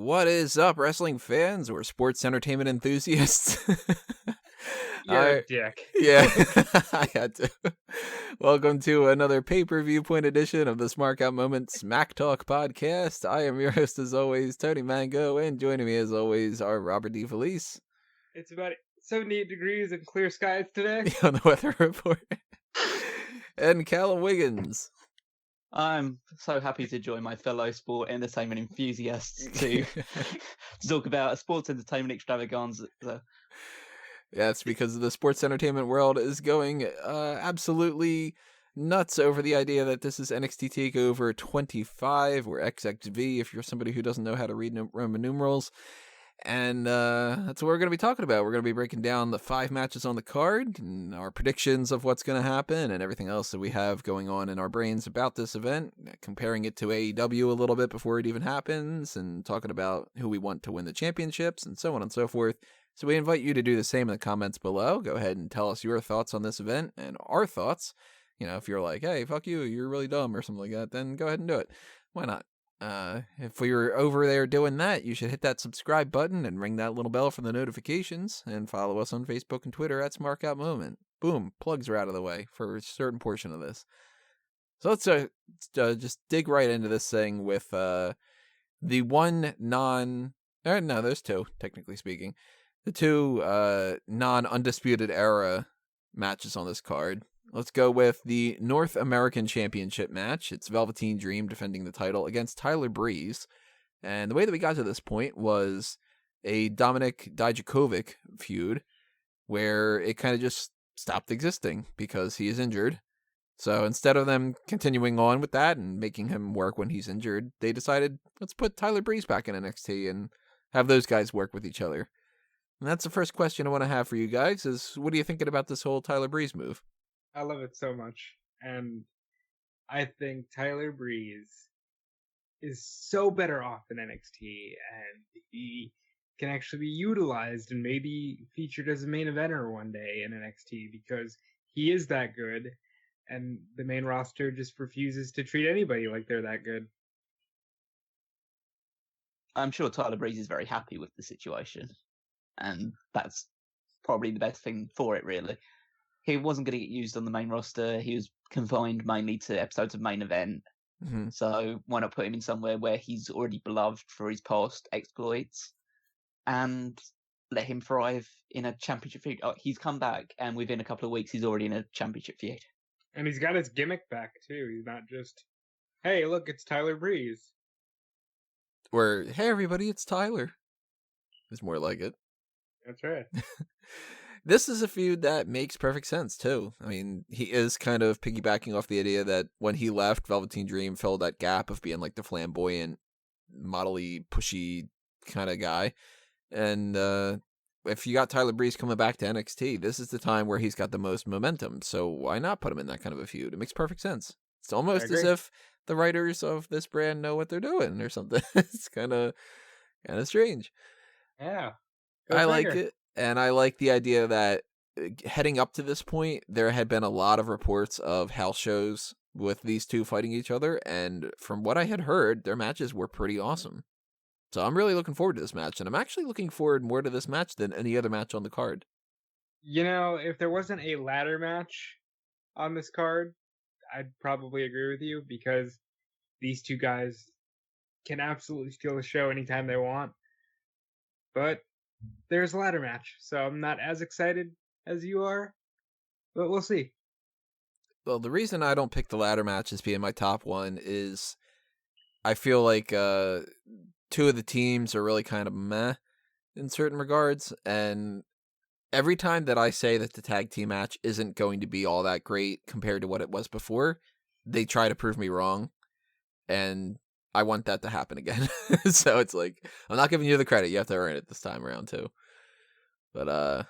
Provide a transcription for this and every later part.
What is up, wrestling fans or sports entertainment enthusiasts? You're a dick. Yeah, I had to. Welcome to another Pay-Per-Viewpoint edition of the Smark Moment Smack Talk podcast. I am your host, as always, Tony Mango, and joining me, as always, are Robert D. Felice. It's about 78 degrees and clear skies today. On the weather report. And Callum Wiggins. I'm so happy to join my fellow sport entertainment enthusiasts to talk about a sports entertainment extravaganza. Yeah, it's because the sports entertainment world is going absolutely nuts over the idea that this is NXT TAKEOVER 25 or XXV if you're somebody who doesn't know how to read Roman numerals. And that's what we're going to be talking about. We're going to be breaking down the 5 matches on the card and our predictions of what's going to happen and everything else that we have going on in our brains about this event, comparing it to AEW a little bit before it even happens, and talking about who we want to win the championships and so on and so forth. So we invite you to do the same in the comments below. Go ahead and tell us your thoughts on this event and our thoughts. You know, if you're like, hey, fuck you, you're really dumb or something like that, then go ahead and do it. Why not? If you're over there doing that, you should hit that subscribe button and ring that little bell for the notifications, and follow us on Facebook and Twitter at SmarkOutMoment. Boom, plugs are out of the way for a certain portion of this. So let's just dig right into this thing with the one there's two, technically speaking. The two non-Undisputed Era matches on this card. Let's go with the North American Championship match. It's Velveteen Dream defending the title against Tyler Breeze. And the way that we got to this point was a Dominik Dijakovic feud where it kind of just stopped existing because he is injured. So instead of them continuing on with that and making him work when he's injured, they decided, let's put Tyler Breeze back in NXT and have those guys work with each other. And that's the first question I want to have for you guys is, what are you thinking about this whole Tyler Breeze move? I love it so much. And I think Tyler Breeze is so better off in NXT, and he can actually be utilized and maybe featured as a main eventer one day in NXT because he is that good, and the main roster just refuses to treat anybody like they're that good. I'm sure Tyler Breeze is very happy with the situation, and that's probably the best thing for it, really. He wasn't going to get used on the main roster. He was confined mainly to episodes of Main Event. Mm-hmm. So why not put him in somewhere where he's already beloved for his past exploits and let him thrive in a championship feud? Oh, he's come back, and within a couple of weeks, he's already in a championship feud. And he's got his gimmick back, too. He's not just, hey, look, it's Tyler Breeze. Or, hey, everybody, it's Tyler. It's more like it. That's right. This is a feud that makes perfect sense, too. I mean, he is kind of piggybacking off the idea that when he left, Velveteen Dream filled that gap of being like the flamboyant, model-y, pushy kind of guy. And if you got Tyler Breeze coming back to NXT, this is the time where he's got the most momentum. So why not put him in that kind of a feud? It makes perfect sense. It's almost as if the writers of this brand know what they're doing or something. It's kind of strange. Yeah. I like it. And I like the idea that heading up to this point, there had been a lot of reports of house shows with these two fighting each other. And from what I had heard, their matches were pretty awesome. So I'm really looking forward to this match. And I'm actually looking forward more to this match than any other match on the card. You know, if there wasn't a ladder match on this card, I'd probably agree with you because these two guys can absolutely steal the show anytime they want. But there's a ladder match, so I'm not as excited as you are, but we'll see. Well, the reason I don't pick the ladder match as being my top one is I feel like two of the teams are really kind of meh in certain regards, and every time that I say that the tag team match isn't going to be all that great compared to what it was before, they try to prove me wrong, and I want that to happen again. So it's like, I'm not giving you the credit. You have to earn it this time around, too. But,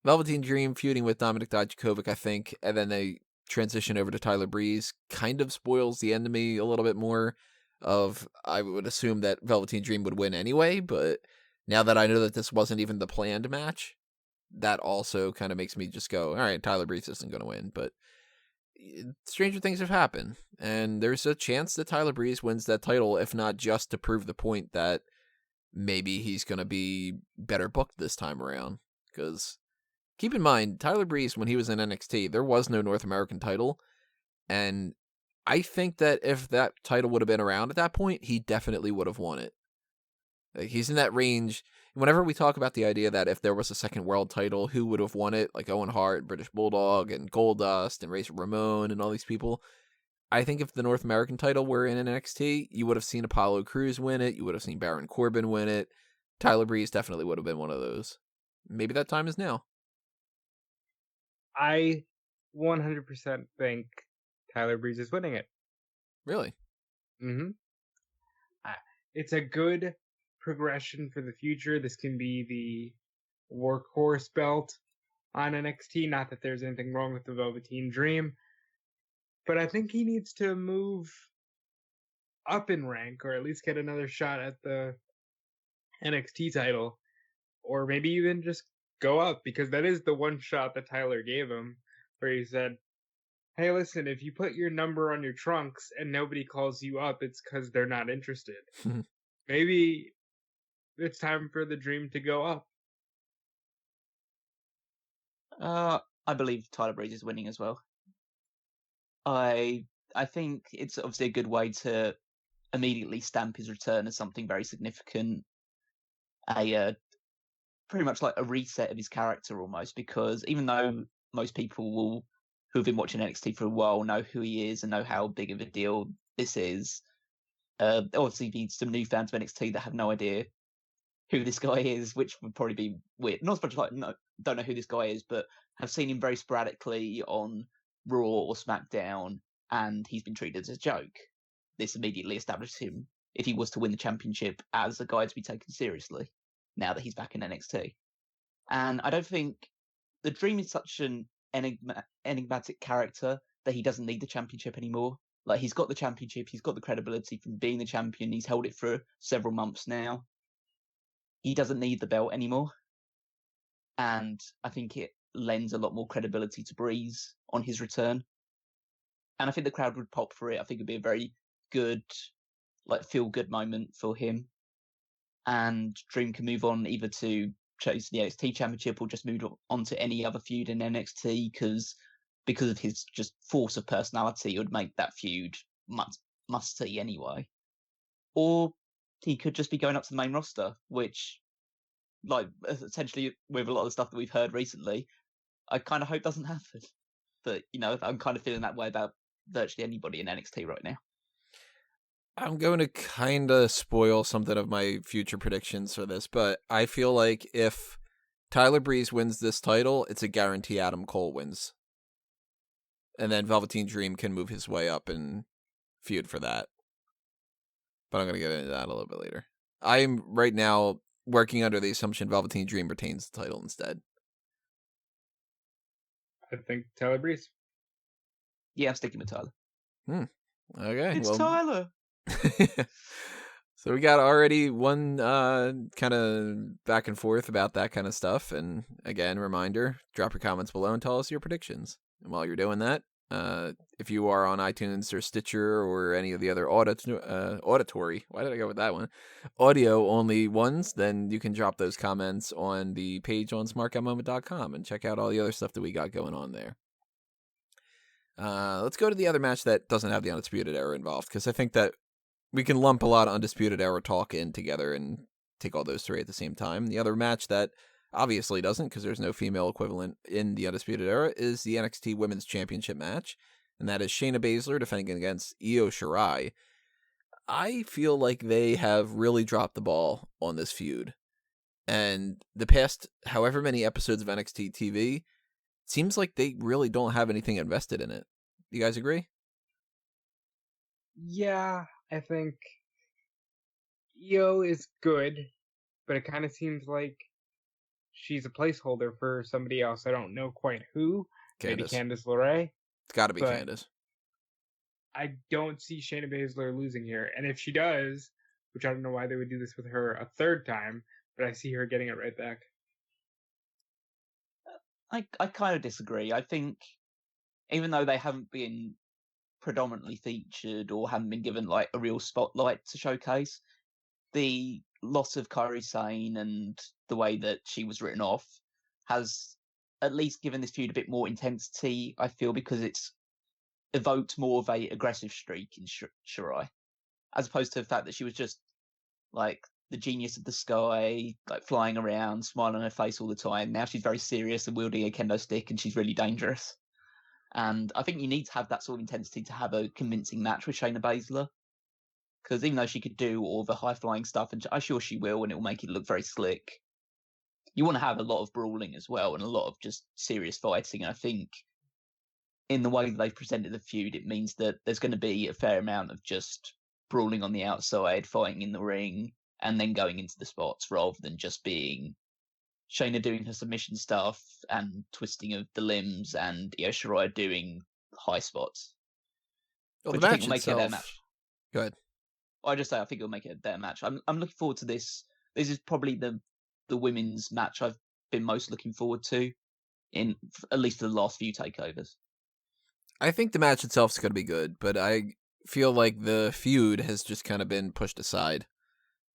Velveteen Dream feuding with Dominik Dijakovic, I think, and then they transition over to Tyler Breeze, kind of spoils the end to me a little bit more of, I would assume that Velveteen Dream would win anyway, but now that I know that this wasn't even the planned match, that also kind of makes me just go, all right, Tyler Breeze isn't going to win, but stranger things have happened, and there's a chance that Tyler Breeze wins that title, if not just to prove the point that maybe he's going to be better booked this time around. Because keep in mind, Tyler Breeze, when he was in NXT, there was no North American title. And I think that if that title would have been around at that point, he definitely would have won it. Like, he's in that range. Whenever we talk about the idea that if there was a second world title, who would have won it? Like Owen Hart, British Bulldog, and Goldust, and Razor Ramon, and all these people. I think if the North American title were in NXT, you would have seen Apollo Crews win it. You would have seen Baron Corbin win it. Tyler Breeze definitely would have been one of those. Maybe that time is now. I 100% think Tyler Breeze is winning it. Really? Mm-hmm. It's a good progression for the future. This can be the workhorse belt on NXT. Not that there's anything wrong with the Velveteen Dream, but I think he needs to move up in rank, or at least get another shot at the NXT title, or maybe even just go up, because that is the one shot that Tyler gave him, where he said, hey, listen, if you put your number on your trunks and nobody calls you up, it's because they're not interested. Maybe it's time for the Dream to go up. I believe Tyler Breeze is winning as well. I think it's obviously a good way to immediately stamp his return as something very significant. Pretty much like a reset of his character almost, because even though most people who have been watching NXT for a while know who he is and know how big of a deal this is, obviously be some new fans of NXT that have no idea who this guy is, which would probably be weird. Not so much like don't know who this guy is, but have seen him very sporadically on Raw or SmackDown, and he's been treated as a joke. This immediately establishes him, if he was to win the championship, as a guy to be taken seriously, now that he's back in NXT. And I don't think the Dream is such an enigmatic character that he doesn't need the championship anymore. Like, he's got the championship, he's got the credibility from being the champion, he's held it for several months now. He doesn't need the belt anymore. And I think it lends a lot more credibility to Breeze on his return. And I think the crowd would pop for it. I think it'd be a very good, like, feel-good moment for him. And Dream can move on either to chase the NXT Championship or just move on to any other feud in NXT, because of his just force of personality, it would make that feud must-see anyway. Or he could just be going up to the main roster, which, like, essentially with a lot of the stuff that we've heard recently, I kind of hope doesn't happen. But, you know, I'm kind of feeling that way about virtually anybody in NXT right now. I'm going to kind of spoil something of my future predictions for this, but I feel like if Tyler Breeze wins this title, it's a guarantee Adam Cole wins. And then Velveteen Dream can move his way up and feud for that. But I'm going to get into that a little bit later. I'm right now working under the assumption Velveteen Dream retains the title instead. I think Tyler Breeze. Yeah, I'm sticking with Tyler. Okay. It's Tyler! So we got already one kind of back and forth about that kind of stuff. And again, reminder, drop your comments below and tell us your predictions. And while you're doing that, if you are on iTunes or Stitcher or any of the other auditory, why did I go with that one? Audio only ones, then you can drop those comments on the page on smarkatmoment.com and check out all the other stuff that we got going on there. Let's go to the other match that doesn't have the Undisputed Era involved, because I think that we can lump a lot of Undisputed Era talk in together and take all those three at the same time. The other match that obviously doesn't, because there's no female equivalent in the Undisputed Era, is the NXT Women's Championship match, and that is Shayna Baszler defending against Io Shirai. I feel like they have really dropped the ball on this feud, and the past however many episodes of NXT TV, seems like they really don't have anything invested in it. You guys agree? Yeah, I think Io is good, but it kind of seems like she's a placeholder for somebody else. I don't know quite who. Maybe Candice LeRae. It's got to be Candice. I don't see Shayna Baszler losing here. And if she does, which I don't know why they would do this with her a third time, but I see her getting it right back. I kind of disagree. I think even though they haven't been predominantly featured or haven't been given like a real spotlight to showcase, the loss of Kairi Sane and the way that she was written off has at least given this feud a bit more intensity, I feel, because it's evoked more of a aggressive streak in Shirai, as opposed to the fact that she was just like the genius of the sky, like flying around, smiling on her face all the time. Now she's very serious and wielding a kendo stick, and she's really dangerous. And I think you need to have that sort of intensity to have a convincing match with Shayna Baszler. Because even though she could do all the high-flying stuff, and I'm sure she will, and it will make it look very slick, you want to have a lot of brawling as well, and a lot of just serious fighting. And I think in the way that they've presented the feud, it means that there's going to be a fair amount of just brawling on the outside, fighting in the ring, and then going into the spots, rather than just being Shayna doing her submission stuff and twisting of the limbs, and Io Shirai doing high spots. Well, Which the I match think will make it a better match. Go ahead. I just say I think it'll make it a better match. I'm looking forward to this. This is probably the women's match I've been most looking forward to in at least the last few takeovers. I think the match itself is going to be good, but I feel like the feud has just kind of been pushed aside,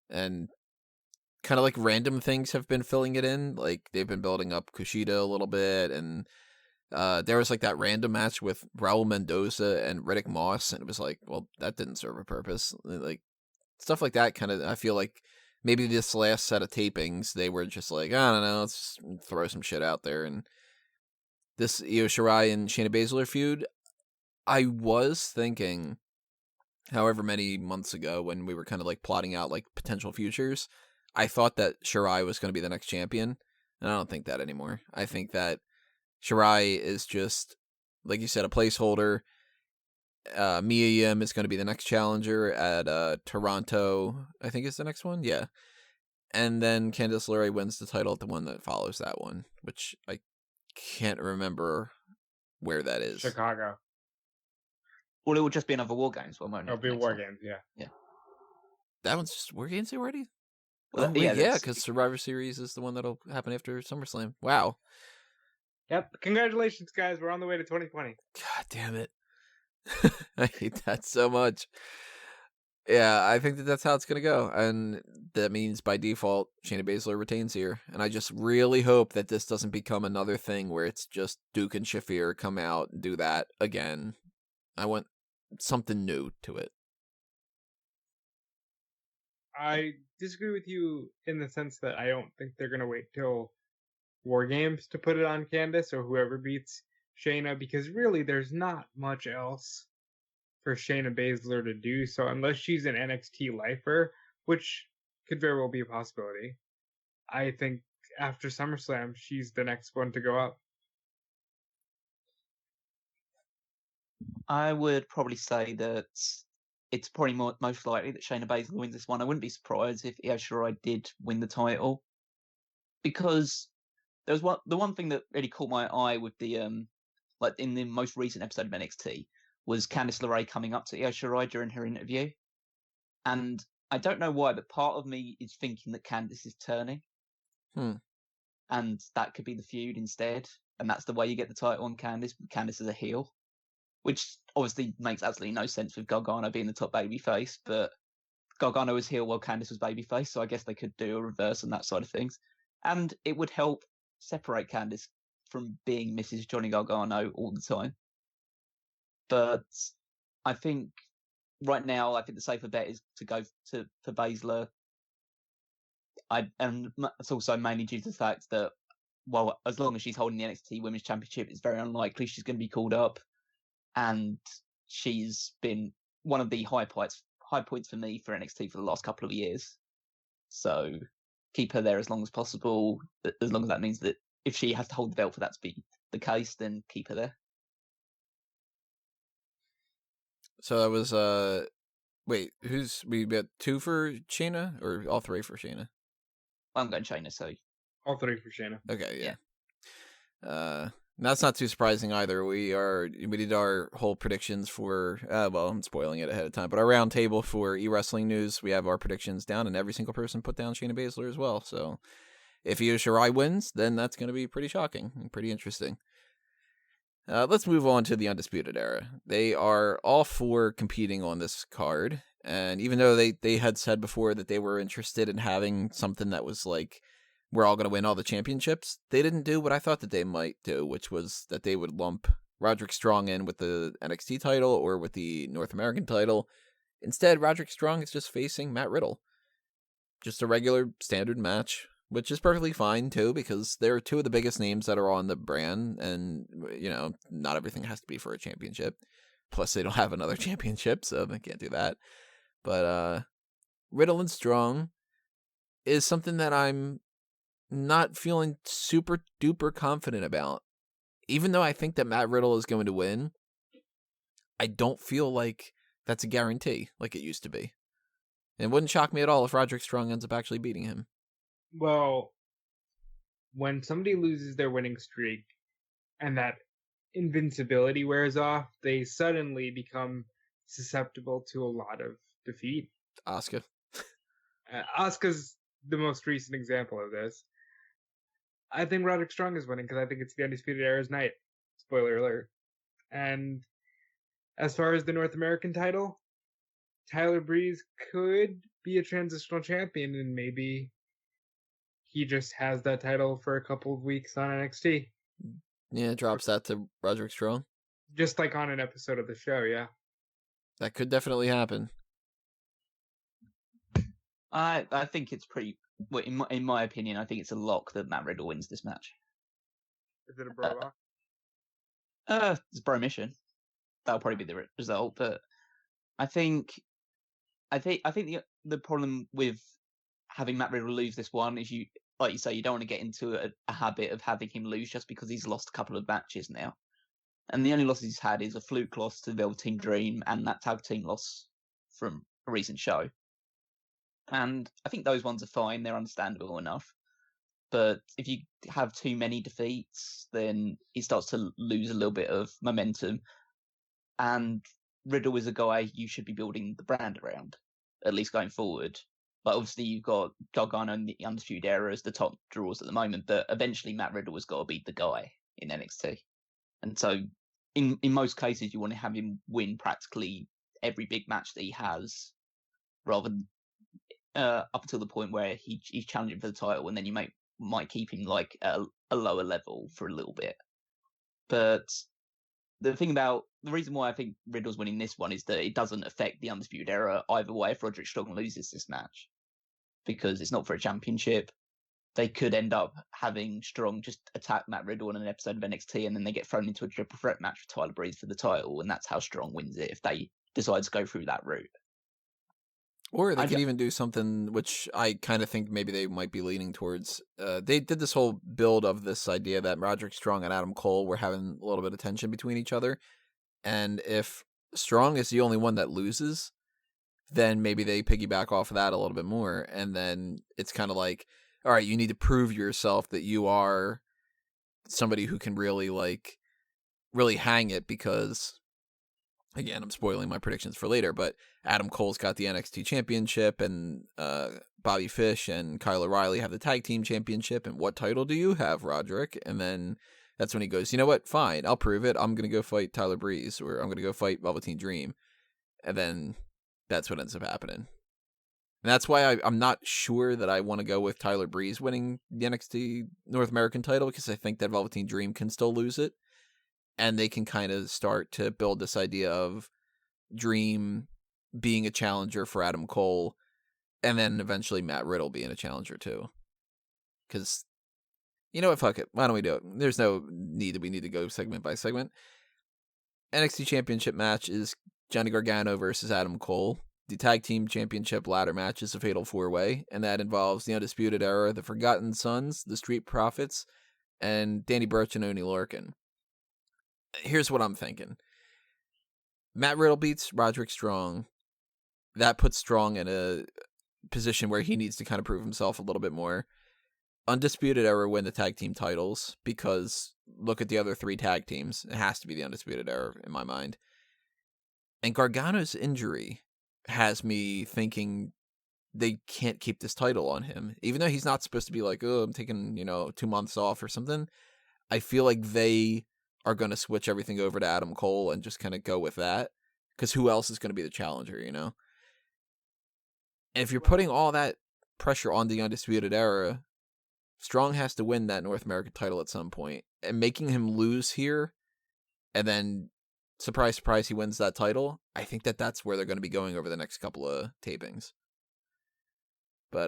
and kind of like random things have been filling it in. Like they've been building up Kushida a little bit, and there was like that random match with Raul Mendoza and Riddick Moss, and it was like, well, that didn't serve a purpose. Like stuff like that kind of, I feel like maybe this last set of tapings, they were just like, I don't know, let's just throw some shit out there. And this Io Shirai and Shayna Baszler feud, I was thinking, however many months ago when we were kind of like plotting out like potential futures, I thought that Shirai was going to be the next champion, and I don't think that anymore. I think that Shirai is just, like you said, a placeholder. Mia Yim is going to be the next challenger at Toronto, I think is the next one. Yeah. And then Candice LeRae wins the title at the one that follows that one, which I can't remember where that is. Chicago. Well, it will just be another War Games one, won't it? It'll be War Games, yeah. Yeah. That one's just War Games already? Well, yeah, that's- because Survivor Series is the one that'll happen after SummerSlam. Wow. Yep. Congratulations, guys. We're on the way to 2020. God damn it. I hate that so much. Yeah, I think that that's how it's going to go. And that means by default, Shayna Baszler retains here. And I just really hope that this doesn't become another thing where it's just Duke and Shafir come out and do that again. I want something new to it. I disagree with you in the sense that I don't think they're going to wait till War Games to put it on Candice or whoever beats Shayna, because really there's not much else for Shayna Baszler to do. So unless she's an NXT lifer, which could very well be a possibility, I think after SummerSlam she's the next one to go up. I would probably say that it's probably most likely that Shayna Baszler wins this one. I wouldn't be surprised if Io Shirai did win the title, because there was the one thing that really caught my eye with the like in the most recent episode of NXT was Candice LeRae coming up to Io Shirai during her interview, and I don't know why, but part of me is thinking that Candice is turning, and that could be the feud instead, and that's the way you get the title on Candice. Candice is a heel, which obviously makes absolutely no sense with Gargano being the top babyface, but Gargano was heel while Candice was babyface, so I guess they could do a reverse on that side of things. And it would help separate Candice from being Mrs. Johnny Gargano all the time. But I think right now, I think the safer bet is to go for Baszler. And it's also mainly due to the fact that, well, as long as she's holding the NXT Women's Championship, it's very unlikely she's going to be called up. And she's been one of the high points for me for NXT for the last couple of years. So keep her there as long as possible. As long as that means that if she has to hold the belt for that to be the case, then keep her there. So that was wait, we got 2 for Shayna or all 3 for Shayna? I'm going Shayna, so All 3 for Shayna. Okay, yeah. That's not too surprising either. We did our whole predictions for well, I'm spoiling it ahead of time, but our round table for e-wrestling news, we have our predictions down, and every single person put down Shayna Baszler as well. So if Io Shirai wins, then that's going to be pretty shocking and pretty interesting. Let's move on to the Undisputed Era. They are all 4 competing on this card, And even though they had said before that they were interested in having something that was like, we're all going to win all the championships, they didn't do what I thought that they might do, which was that they would lump Roderick Strong in with the NXT title or with the North American title. Instead, Roderick Strong is just facing Matt Riddle. Just a regular standard match, which is perfectly fine too, because they're two of the biggest names that are on the brand, and, you know, not everything has to be for a championship. Plus, they don't have another championship, so they can't do that. But Riddle and Strong is something that I'm not feeling super duper confident about. Even though I think that Matt Riddle is going to win, I don't feel like that's a guarantee like it used to be. It wouldn't shock me at all if Roderick Strong ends up actually beating him. Well, when somebody loses their winning streak and that invincibility wears off, they suddenly become susceptible to a lot of defeat. Asuka. Asuka's the most recent example of this. I think Roderick Strong is winning because I think it's the Undisputed Era's night. Spoiler alert. And as far as the North American title, Tyler Breeze could be a transitional champion, and maybe he just has that title for a couple of weeks on NXT. Yeah, drops that to Roderick Strong. Just like on an episode of the show, yeah. That could definitely happen. I think it's pretty. Well, in my opinion, I think it's a lock that Matt Riddle wins this match. Is it a bro lock? It's a bro mission. That'll probably be the result, but I think the problem with having Matt Riddle lose this one is, you, like you say, you don't want to get into a habit of having him lose just because he's lost a couple of matches now. And the only losses he's had is a fluke loss to the Velveteen Dream and that tag team loss from a recent show. And I think those ones are fine, they're understandable enough. But if you have too many defeats, then he starts to lose a little bit of momentum. And Riddle is a guy you should be building the brand around, at least going forward. But obviously you've got Gargano and the Undisputed Era as the top draws at the moment, but eventually Matt Riddle has got to be the guy in NXT. And so in most cases you want to have him win practically every big match that he has, rather than up until the point where he's challenging for the title, and then you might keep him like at a lower level for a little bit. But the reason why I think Riddle's winning this one is that it doesn't affect the Undisputed Era either way if Roderick Strong loses this match, because it's not for a championship. They could end up having Strong just attack Matt Riddle in an episode of NXT, and then they get thrown into a triple threat match with Tyler Breeze for the title, and that's how Strong wins it if they decide to go through that route. Or they could even do something which I kind of think maybe they might be leaning towards. They did this whole build of this idea that Roderick Strong and Adam Cole were having a little bit of tension between each other. And if Strong is the only one that loses, then maybe they piggyback off of that a little bit more. And then it's kind of like, all right, you need to prove yourself that you are somebody who can really hang it, because, again, I'm spoiling my predictions for later, but Adam Cole's got the NXT championship, and Bobby Fish and Kyle O'Reilly have the tag team championship. And what title do you have, Roderick? And then that's when he goes, you know what? Fine, I'll prove it. I'm going to go fight Tyler Breeze, or I'm going to go fight Velveteen Dream. And then that's what ends up happening. And that's why I'm not sure that I want to go with Tyler Breeze winning the NXT North American title, because I think that Velveteen Dream can still lose it. And they can kind of start to build this idea of Dream being a challenger for Adam Cole, and then eventually Matt Riddle being a challenger too. Because, you know what, fuck it. Why don't we do it? There's no need that we need to go segment by segment. NXT Championship match is Johnny Gargano versus Adam Cole. The Tag Team Championship ladder match is a fatal 4-way, and that involves the Undisputed Era, the Forgotten Sons, the Street Profits, and Danny Burch and Oney Lorcan. Here's what I'm thinking. Matt Riddle beats Roderick Strong. That puts Strong in a position where he needs to kind of prove himself a little bit more. Undisputed Era win the tag team titles, because look at the other three tag teams. It has to be the Undisputed Era in my mind. And Gargano's injury has me thinking they can't keep this title on him. Even though he's not supposed to be like, oh, I'm taking, 2 months off or something. I feel like they are going to switch everything over to Adam Cole and just kind of go with that. Because who else is going to be the challenger, And if you're putting all that pressure on the Undisputed Era, Strong has to win that North American title at some point. And making him lose here, and then, surprise, surprise, he wins that title, I think that's where they're going to be going over the next couple of tapings. But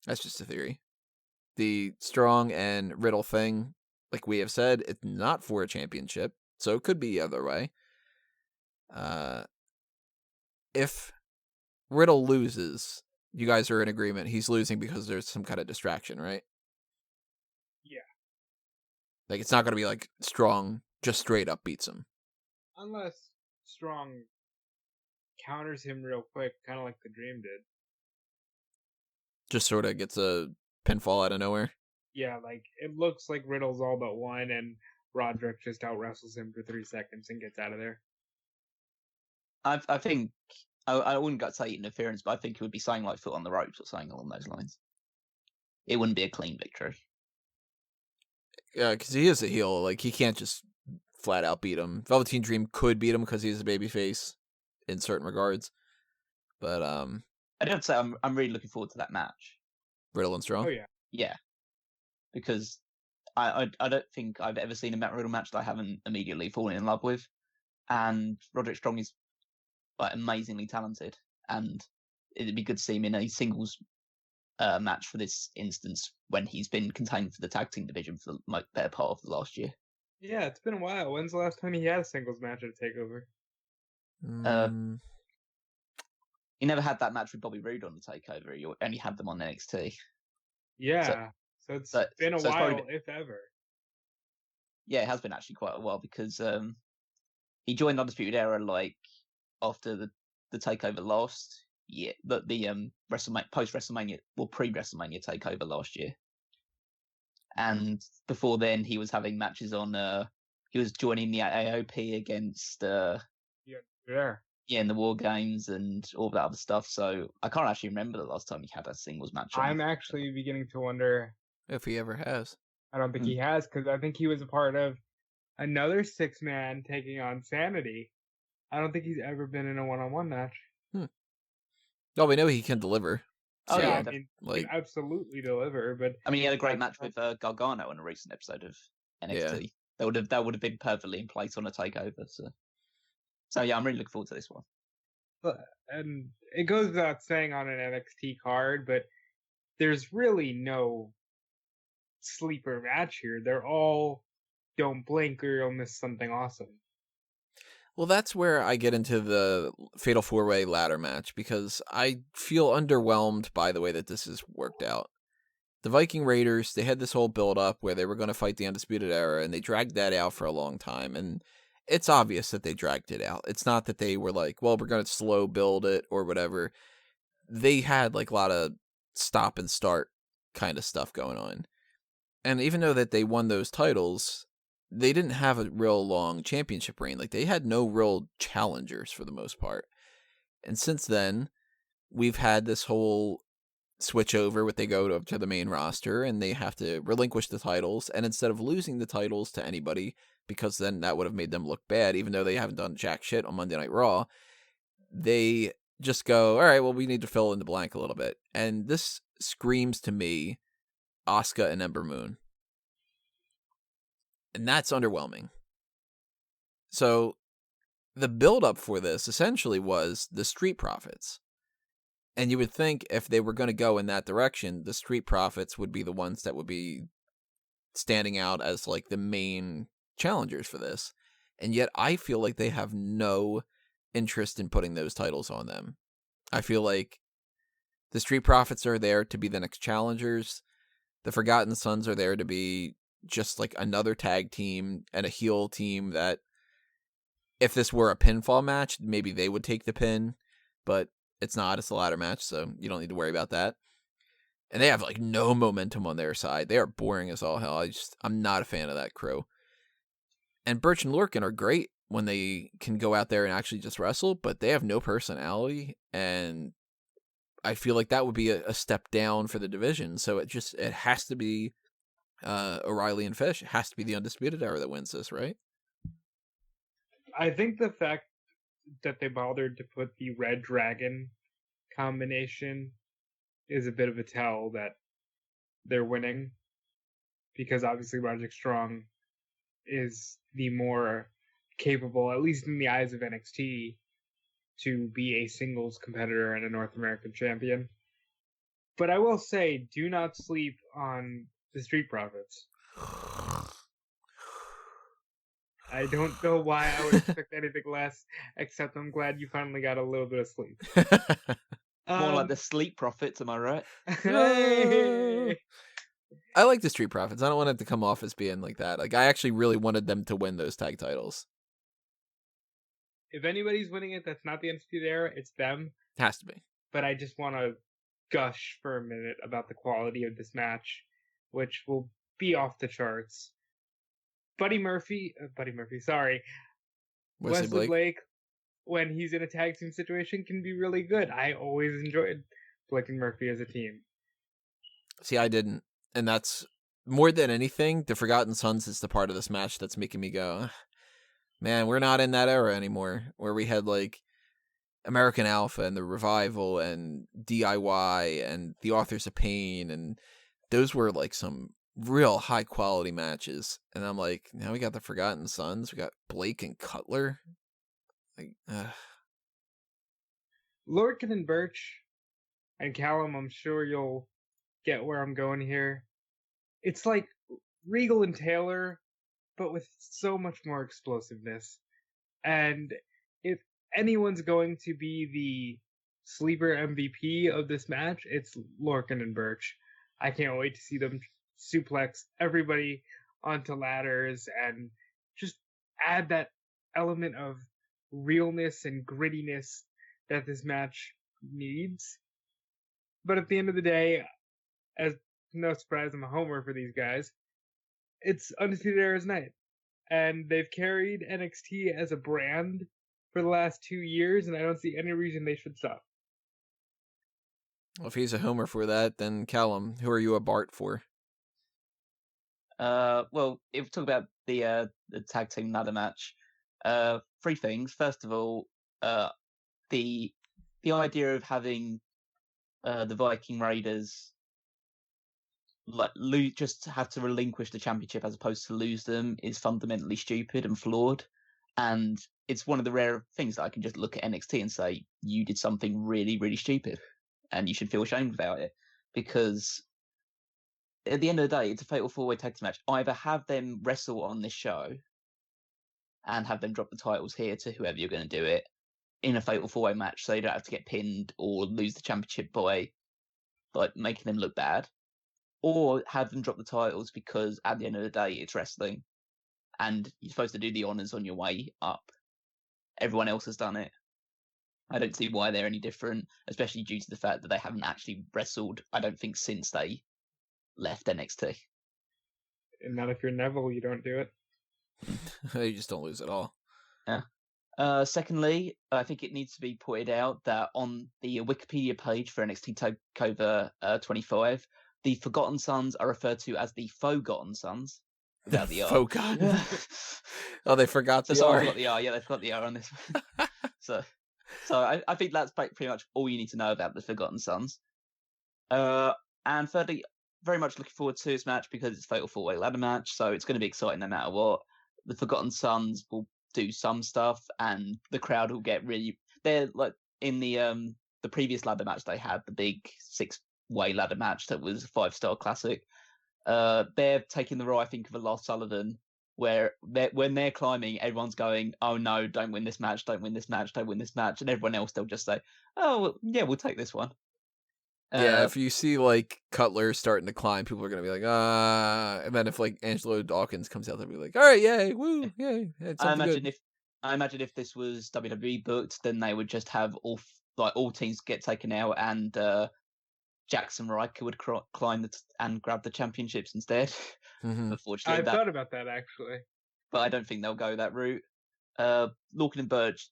that's just a theory. The Strong and Riddle thing, like we have said, it's not for a championship, so it could be the other way. If Riddle loses, you guys are in agreement. He's losing because there's some kind of distraction, right? Yeah. Like, it's not going to be like Strong just straight up beats him. Unless Strong counters him real quick, kind of like the Dream did. Just sort of gets a pinfall out of nowhere. Yeah, like, it looks like Riddle's all but won, and Roderick just out-wrestles him for 3 seconds and gets out of there. I think, I wouldn't say interference, but I think it would be something like foot on the ropes or something along those lines. It wouldn't be a clean victory. Yeah, because he is a heel. Like, he can't just flat out beat him. Velveteen Dream could beat him because he's a babyface in certain regards. But, I don't say I'm really looking forward to that match. Riddle and Strong? Oh, yeah. Yeah. Because I don't think I've ever seen a Matt Riddle match that I haven't immediately fallen in love with. And Roderick Strong is like amazingly talented, and it'd be good to see him in a singles match for this instance when he's been contained for the tag team division for the better part of the last year. Yeah, it's been a while. When's the last time he had a singles match at a TakeOver? He never had that match with Bobby Roode on the TakeOver. He only had them on NXT. Yeah, so it's been a while, if ever. Yeah, it has been actually quite a while because he joined Undisputed Era like after the TakeOver last year, but the WrestleMania post WrestleMania, well, pre WrestleMania TakeOver last year, and before then he was having matches on. He was joining the AOP against in the War Games and all that other stuff. So I can't actually remember the last time he had a singles match. I'm actually beginning to wonder if he ever has. I don't think he has, because I think he was a part of another 6-man taking on Sanity. I don't think he's ever been in a one-on-one match. Well, we know he can deliver. Oh, yeah. I mean, he can absolutely deliver, but... I mean, he had a great match with Gargano in a recent episode of NXT. Yeah. That would have been perfectly in place on a TakeOver, So yeah, I'm really looking forward to this one. And it goes without saying on an NXT card, but there's really no sleeper match here. They're all don't blink or you'll miss something awesome. Well, that's where I get into the Fatal 4-Way ladder match, because I feel underwhelmed by the way that this has worked out. The Viking Raiders, they had this whole build-up where they were going to fight the Undisputed Era, and they dragged that out for a long time, and it's obvious that they dragged it out. It's not that they were like, well, we're going to slow build it or whatever. They had like a lot of stop and start kind of stuff going on. And even though that they won those titles, they didn't have a real long championship reign. Like, they had no real challengers for the most part. And since then, we've had this whole switch over where they go to the main roster and they have to relinquish the titles. And instead of losing the titles to anybody, because then that would have made them look bad, even though they haven't done jack shit on Monday Night Raw, they just go, all right, well, we need to fill in the blank a little bit. And this screams to me Asuka and Ember Moon. And that's underwhelming. So the build-up for this essentially was the Street Profits. And you would think if they were going to go in that direction, the Street Profits would be the ones that would be standing out as like the main challengers for this. And yet I feel like they have no interest in putting those titles on them. I feel like the Street Profits are there to be the next challengers. The Forgotten Sons are there to be just like another tag team and a heel team that if this were a pinfall match, maybe they would take the pin, but it's not. It's a ladder match, so you don't need to worry about that. And they have like no momentum on their side. They are boring as all hell. I'm not a fan of that crew. And Burch and Lorcan are great when they can go out there and actually just wrestle, but they have no personality, and I feel like that would be a step down for the division. So it has to be O'Reilly and Fish. It has to be the Undisputed Era that wins this, right? I think the fact that they bothered to put the Red Dragon combination is a bit of a tell that they're winning, because obviously Roderick Strong is the more capable, at least in the eyes of NXT, to be a singles competitor and a North American champion. But I will say, do not sleep on the Street Profits. I don't know why I would expect anything less, except I'm glad you finally got a little bit of sleep. More like the Sleep Profits, am I right? Hey! I like the Street Profits. I don't want it to come off as being like that. Like, I actually really wanted them to win those tag titles. If anybody's winning it that's not the Undisputed Era, it's them. It has to be. But I just want to gush for a minute about the quality of this match, which will be off the charts. Wesley Blake, when he's in a tag team situation, can be really good. I always enjoyed Blake and Murphy as a team. See, I didn't. And that's, more than anything, the Forgotten Sons is the part of this match that's making me go, man, we're not in that era anymore, where we had, like, American Alpha and the Revival and DIY and the Authors of Pain, and those were, like, some real high-quality matches. And I'm like, now we got the Forgotten Sons, we got Blake and Cutler. Like, Lorcan and Burch and Callum, I'm sure you'll get where I'm going here. It's like Regal and Taylor, but with so much more explosiveness. And if anyone's going to be the sleeper MVP of this match, it's Lorcan and Burch. I can't wait to see them suplex everybody onto ladders and just add that element of realness and grittiness that this match needs. But at the end of the day, as no surprise, I'm a homer for these guys, it's Undisputed Era's night. And they've carried NXT as a brand for the last 2 years, and I don't see any reason they should stop. well, if he's a homer for that, then Callum, who are you a Bart for? Well, if we talk about the tag team ladder match, three things. First of all, the idea of having the Viking Raiders just have to relinquish the championship as opposed to lose them is fundamentally stupid and flawed. And it's one of the rare things that I can just look at NXT and say, you did something really, really stupid and you should feel ashamed about it. Because at the end of the day, it's a fatal four-way tag team match. Either have them wrestle on this show and have them drop the titles here to whoever you're going to do it in a fatal four-way match so you don't have to get pinned or lose the championship by like making them look bad, or have them drop the titles because at the end of the day, it's wrestling and you're supposed to do the honors on your way up. Everyone else has done it. I don't see why they're any different, especially due to the fact that they haven't actually wrestled, I don't think, since they left NXT. And not if you're Neville, you don't do it. You just don't lose at all. Yeah. Secondly, I think it needs to be pointed out that on the Wikipedia page for NXT TAKEOVER 25, the Forgotten Sons are referred to as the Forgotten Sons. Without the R. Forgotten. Oh, they forgot the So R. someone got the R. Yeah, they've got the R on this one. So I think that's pretty much all you need to know about the Forgotten Sons. And thirdly, very much looking forward to this match because it's a fatal four-way ladder match, so it's going to be exciting no matter what. The Forgotten Sons will do some stuff, and the crowd will get really. They're like in the previous ladder match they had, the big 6-way ladder match that was a 5-star classic. They're taking the role, I think, of a Lars Sullivan, where when they're climbing, everyone's going, "Oh no, don't win this match! Don't win this match! Don't win this match!" And everyone else, they'll just say, "Oh well, yeah, we'll take this one." Yeah, if you see like Cutler starting to climb, people are gonna be like, and then if like Angelo Dawkins comes out, they'll be like, all right, yay, woo, yay. I imagine if this was WWE booked, then they would just have all teams get taken out, and Jackson Riker would climb and grab the championships instead. Mm-hmm. Unfortunately, I've thought about that actually, but I don't think they'll go that route. Lorcan and Burch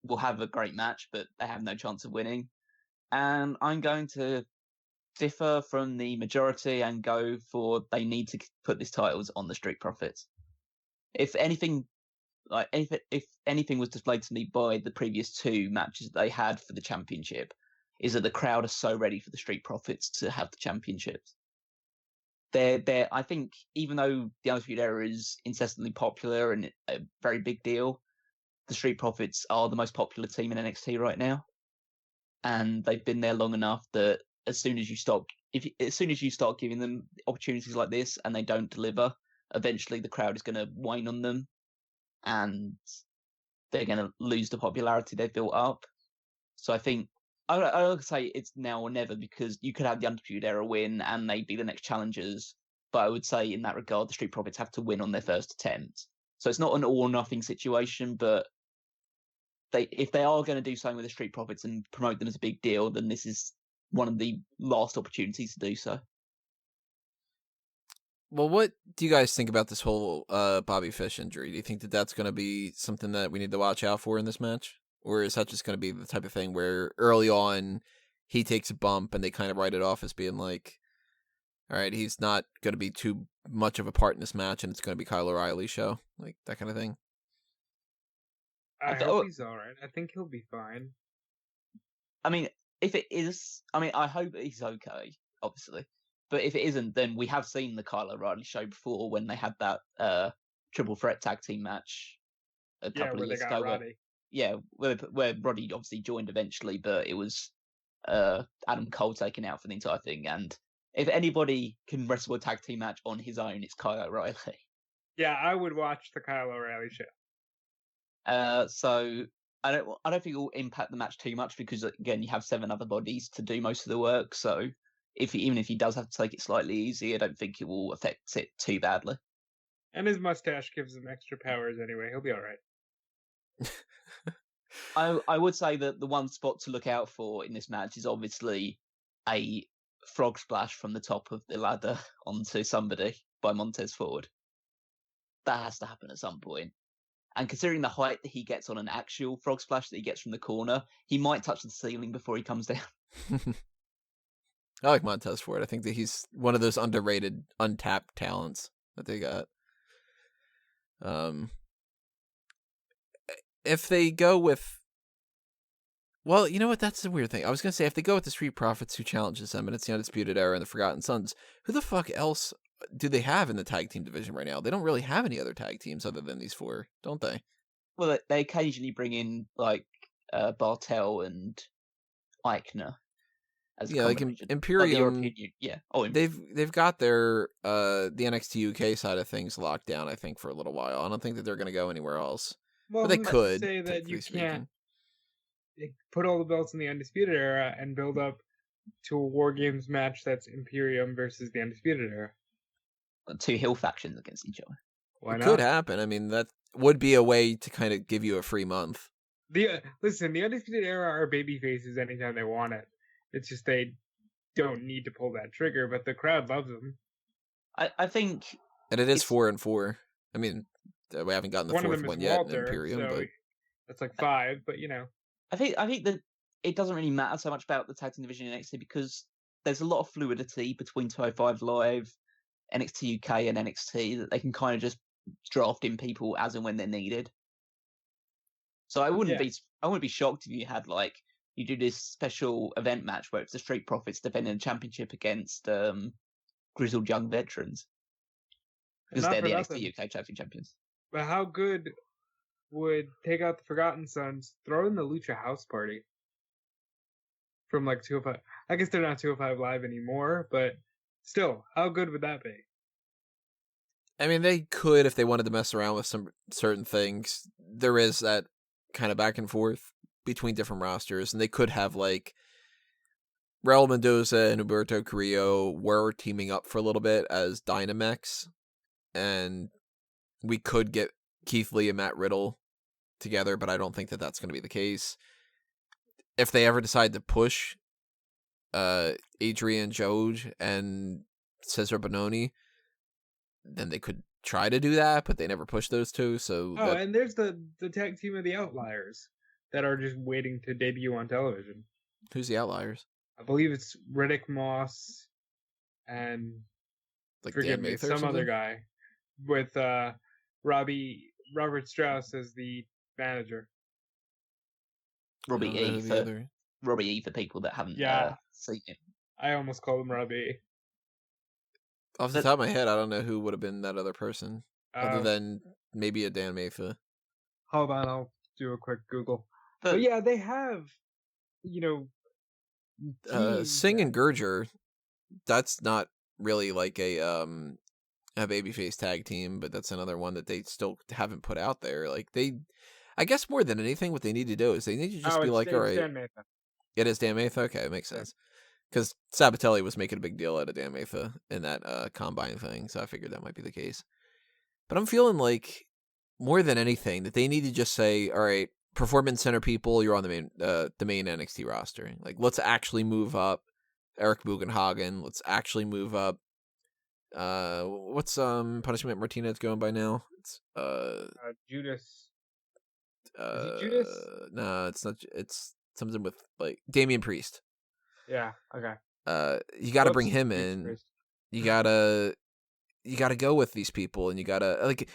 will have a great match, but they have no chance of winning. And I'm going to differ from the majority and go for they need to put these titles on the Street Profits. If anything was displayed to me by the previous two matches they had for the championship, is that the crowd are so ready for the Street Profits to have the championships. I think, even though the Undisputed Era is incessantly popular and a very big deal, the Street Profits are the most popular team in NXT right now, and they've been there long enough that as soon as you start giving them opportunities like this and they don't deliver, eventually the crowd is going to wane on them, and they're going to lose the popularity they've built up. So I think I would say it's now or never, because you could have the Undisputed Era win and they'd be the next challengers. But I would say in that regard, the Street Profits have to win on their first attempt. So it's not an all or nothing situation, but if they are going to do something with the Street Profits and promote them as a big deal, then this is one of the last opportunities to do so. Well, what do you guys think about this whole Bobby Fish injury? Do you think that that's going to be something that we need to watch out for in this match? Or is that just going to be the type of thing where early on he takes a bump and they kind of write it off as being like, all right, he's not going to be too much of a part in this match and it's going to be Kyle O'Reilly's show? Like that kind of thing? I hope he's all right. I think he'll be fine. I mean, if it is, I hope he's okay, obviously. But if it isn't, then we have seen the Kyle O'Reilly show before when they had that triple threat tag team match a couple of years ago. Where Roddy obviously joined eventually, but it was Adam Cole taken out for the entire thing. And if anybody can wrestle a tag team match on his own, it's Kyle O'Reilly. Yeah, I would watch the Kyle O'Reilly show. So I don't think it will impact the match too much, because again, you have 7 other bodies to do most of the work. So even if he does have to take it slightly easy, I don't think it will affect it too badly. And his mustache gives him extra powers anyway. He'll be all right. I would say that the one spot to look out for in this match is obviously a frog splash from the top of the ladder onto somebody by Montez Ford. That has to happen at some point. And considering the height that he gets on an actual frog splash that he gets from the corner, he might touch the ceiling before he comes down. I like Montez Ford. I think that he's one of those underrated, untapped talents that they got. If they go with... Well, you know what? That's the weird thing. I was going to say, if they go with the Street Profits, who challenges them, and it's the Undisputed Era and the Forgotten Sons, who the fuck else do they have in the tag team division right now? They don't really have any other tag teams other than these 4, don't they? Well, they occasionally bring in, like, Bartel and Eichner. Like Imperium. Imperium. They've got their the NXT UK side of things locked down, I think, for a little while. I don't think that they're going to go anywhere else. Well, but they could say that you can't put all the belts in the Undisputed Era and build up to a War Games match that's Imperium versus the Undisputed Era. 2 heel factions against each other. Why it not? Could happen. I mean, that would be a way to kind of give you a free month. Listen, the Undisputed Era are baby faces anytime they want it. It's just they don't need to pull that trigger, but the crowd loves them. I think... And it is 4-4. I mean, we haven't gotten the 4th one yet in Imperium, so but... That's like 5, but you know. I think that it doesn't really matter so much about the tag team division in NXT, because there's a lot of fluidity between 205 Live, NXT UK and NXT, that they can kind of just draft in people as and when they're needed. So I wouldn't be shocked if you had, like, you do this special event match where it's the Street Profits defending the championship against grizzled young veterans, because they're the NXT UK tag team champions. But how good would take out the Forgotten Sons, throw in the Lucha House Party from like 205? I guess they're not 205 Live anymore, but still, how good would that be? I mean, they could if they wanted to mess around with some certain things. There is that kind of back and forth between different rosters, and they could have like Raul Mendoza and Humberto Carrillo were teaming up for a little bit as Dynamex, and we could get Keith Lee and Matt Riddle together, but I don't think that that's going to be the case. If they ever decide to push Adrian Jode and Cesar Bononi, then they could try to do that, but they never push those two. So and there's the tag team of the Outliers that are just waiting to debut on television. Who's the Outliers? I believe it's Riddick Moss and like Dan Mather, some other guy with Robert Strauss as the manager. Robbie E. Robbie E for people that haven't seen it. I almost called him Robbie. Off the top of my head, I don't know who would have been that other person, other than maybe a Dan Matha. Hold on, I'll do a quick Google. But yeah, they have, Singh and Gurger. That's not really like a babyface tag team, but that's another one that they still haven't put out there. Like I guess more than anything, what they need to do is they need to just be like, all right, Dan Matha. It is Dan Matha. Okay, it makes sense. Because Sabatelli was making a big deal out of Dan Matha in that combine thing, so I figured that might be the case. But I'm feeling like more than anything that they need to just say, all right, Performance Center people, you're on the main NXT roster. Like, let's actually move up Eric Bugenhagen. Let's actually move up. What's Punishment Martinez going by now? It's Judas. Is it Judas? No, it's not. It's something with like Damian Priest. Yeah. Okay. You got to bring him in. Priest. You gotta go with these people, and you gotta like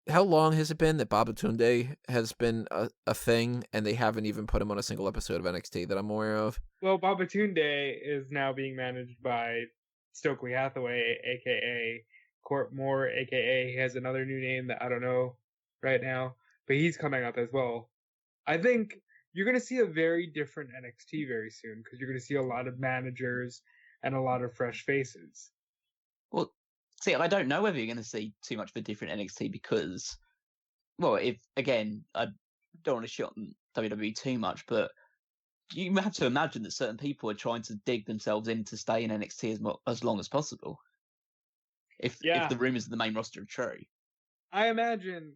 how long has it been that Babatunde has been a thing, and they haven't even put him on a single episode of NXT that I'm aware of? Well, Babatunde is now being managed by Stokely Hathaway, aka Court Moore, aka he has another new name that I don't know right now, but he's coming up as well. I think you're going to see a very different NXT very soon because you're going to see a lot of managers and a lot of fresh faces. Well, see, I don't know whether you're going to see too much of a different NXT because, well, I don't want to shit on WWE too much, but you have to imagine that certain people are trying to dig themselves in to stay in NXT as long as possible. If the rumors of the main roster are true. I imagine,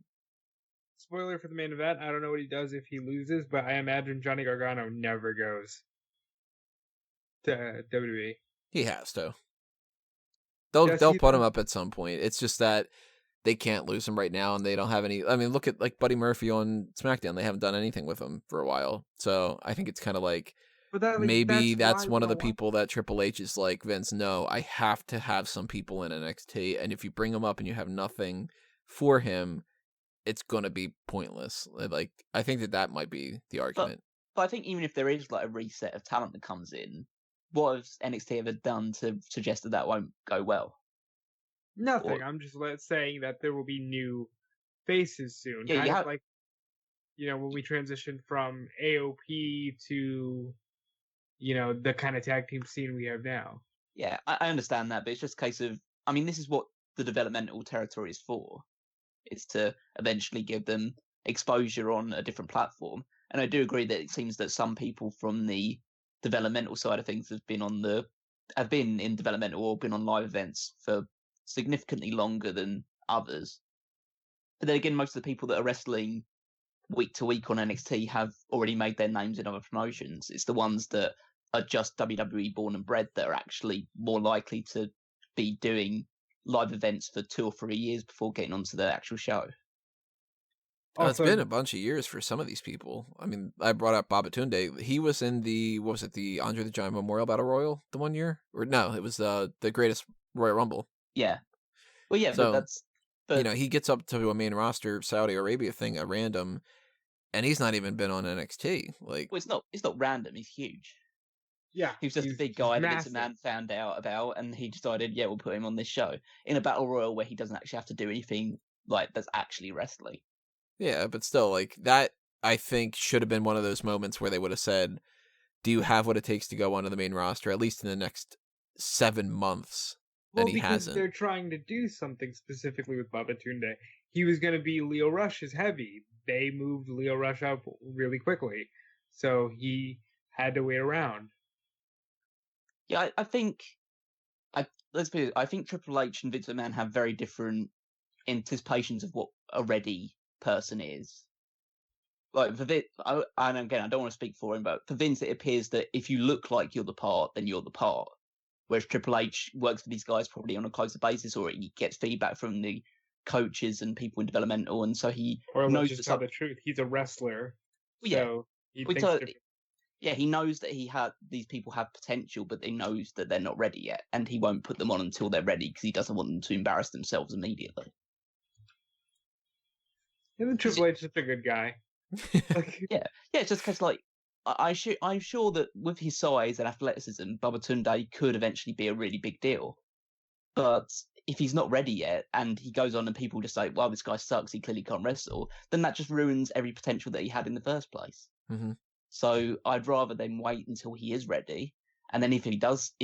spoiler for the main event, I don't know what he does if he loses, but I imagine Johnny Gargano never goes to WWE. He has to. They'll put him up at some point. It's just that they can't lose him right now, and they don't have any. I mean, look at like Buddy Murphy on SmackDown. They haven't done anything with him for a while, so I think it's kind of like maybe that's one of the people that Triple H is like, Vince, no, I have to have some people in NXT, and if you bring him up and you have nothing for him, it's gonna be pointless. Like I think that might be the argument. But I think even if there is like a reset of talent that comes in, what has NXT ever done to suggest that won't go well? Nothing. I'm just saying that there will be new faces soon. Yeah, kind of like, when we transition from AOP to, the kind of tag team scene we have now. Yeah, I understand that, but it's just a case of, I mean, this is what the developmental territory is for. It's to eventually give them exposure on a different platform. And I do agree that it seems that some people from the developmental side of things have been in developmental or been on live events for significantly longer than others. But then again, most of the people that are wrestling week to week on NXT have already made their names in other promotions. It's the ones that are just WWE born and bred that are actually more likely to be doing live events for 2 or 3 years before getting onto the actual show. It's been a bunch of years for some of these people. I mean, I brought up Babatunde. He was in the Andre the Giant Memorial Battle Royal the one year? Or no, it was the Greatest Royal Rumble. Yeah. Well, yeah, so, but that's... he gets up to a main roster Saudi Arabia thing at random, and he's not even been on NXT. Like, well, it's not random. He's huge. Yeah. He was just a big guy that Vince McMahon found out about, and he decided, we'll put him on this show. In a Battle Royal where he doesn't actually have to do anything like that's actually wrestling. Yeah, but still, like, that, I think, should have been one of those moments where they would have said, do you have what it takes to go onto the main roster, at least in the next 7 months? Well, and he hasn't. They're trying to do something specifically with Babatunde. He was going to be Leo Rush's heavy. They moved Leo Rush up really quickly, so he had to wait around. Yeah, I think Triple H and Vince McMahon have very different anticipations of what a ready person is. Like for Vince, and again, I don't want to speak for him, but for Vince, it appears that if you look like you're the part, then you're the part. Whereas Triple H works for these guys probably on a closer basis, or he gets feedback from the coaches and people in developmental, and so he knows just tell the truth. He's a wrestler, so he he knows that these people have potential, but he knows that they're not ready yet, and he won't put them on until they're ready because he doesn't want them to embarrass themselves immediately. And Triple H is a good guy. Yeah, it's just because I'm sure that with his size and athleticism, Babatunde could eventually be a really big deal. But if he's not ready yet, and he goes on and people just say, "Well, this guy sucks. He clearly can't wrestle," then that just ruins every potential that he had in the first place. Mm-hmm. So I'd rather them wait until he is ready, and then if he does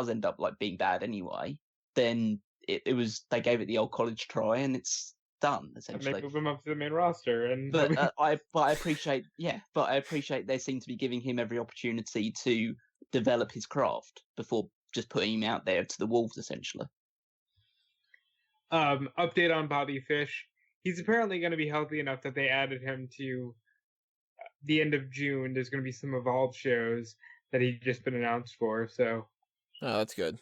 end up like being bad anyway, then they gave it the old college try, and it's done essentially. And they move him up to the main roster, and but I appreciate they seem to be giving him every opportunity to develop his craft before just putting him out there to the wolves essentially. Update on Bobby Fish. He's apparently going to be healthy enough that they added him to the end of June. There's going to be some Evolve shows that he's just been announced for. So, oh, that's good.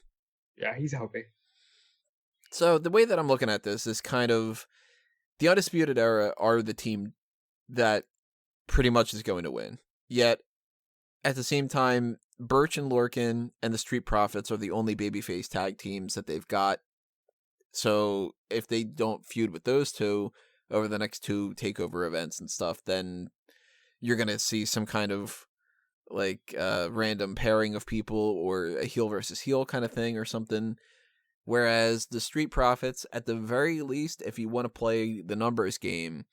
Yeah, he's healthy. So the way that I'm looking at this is kind of the Undisputed Era are the team that pretty much is going to win. Yet, at the same time, Burch and Lorcan and the Street Profits are the only babyface tag teams that they've got. So if they don't feud with those two over the next 2 takeover events and stuff, then you're going to see some kind of like random pairing of people or a heel versus heel kind of thing or something. Whereas the Street Profits, at the very least, if you want to play the numbers game,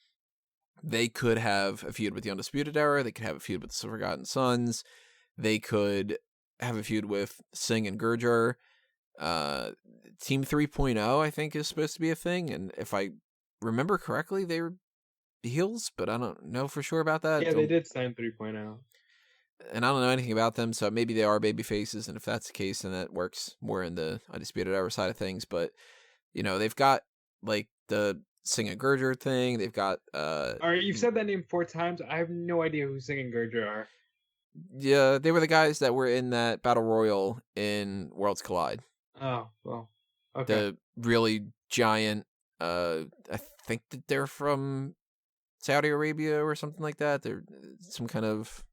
they could have a feud with the Undisputed Era. They could have a feud with the Forgotten Sons. They could have a feud with Singh and Gurjar. Team 3.0, I think, is supposed to be a thing. And if I remember correctly, they were heels, but I don't know for sure about that. Yeah, they did sign 3.0. And I don't know anything about them, so maybe they are baby faces, and if that's the case, then that works more in the Undisputed Era side of things. But, you know, they've got, like, the Singh and Gurjar thing. They've got... Alright, you've said that name 4 times. I have no idea who Singh and Gurjar are. Yeah, they were the guys that were in that Battle Royal in Worlds Collide. Oh, well, okay. The really giant, I think that they're from Saudi Arabia or something like that. They're some kind of,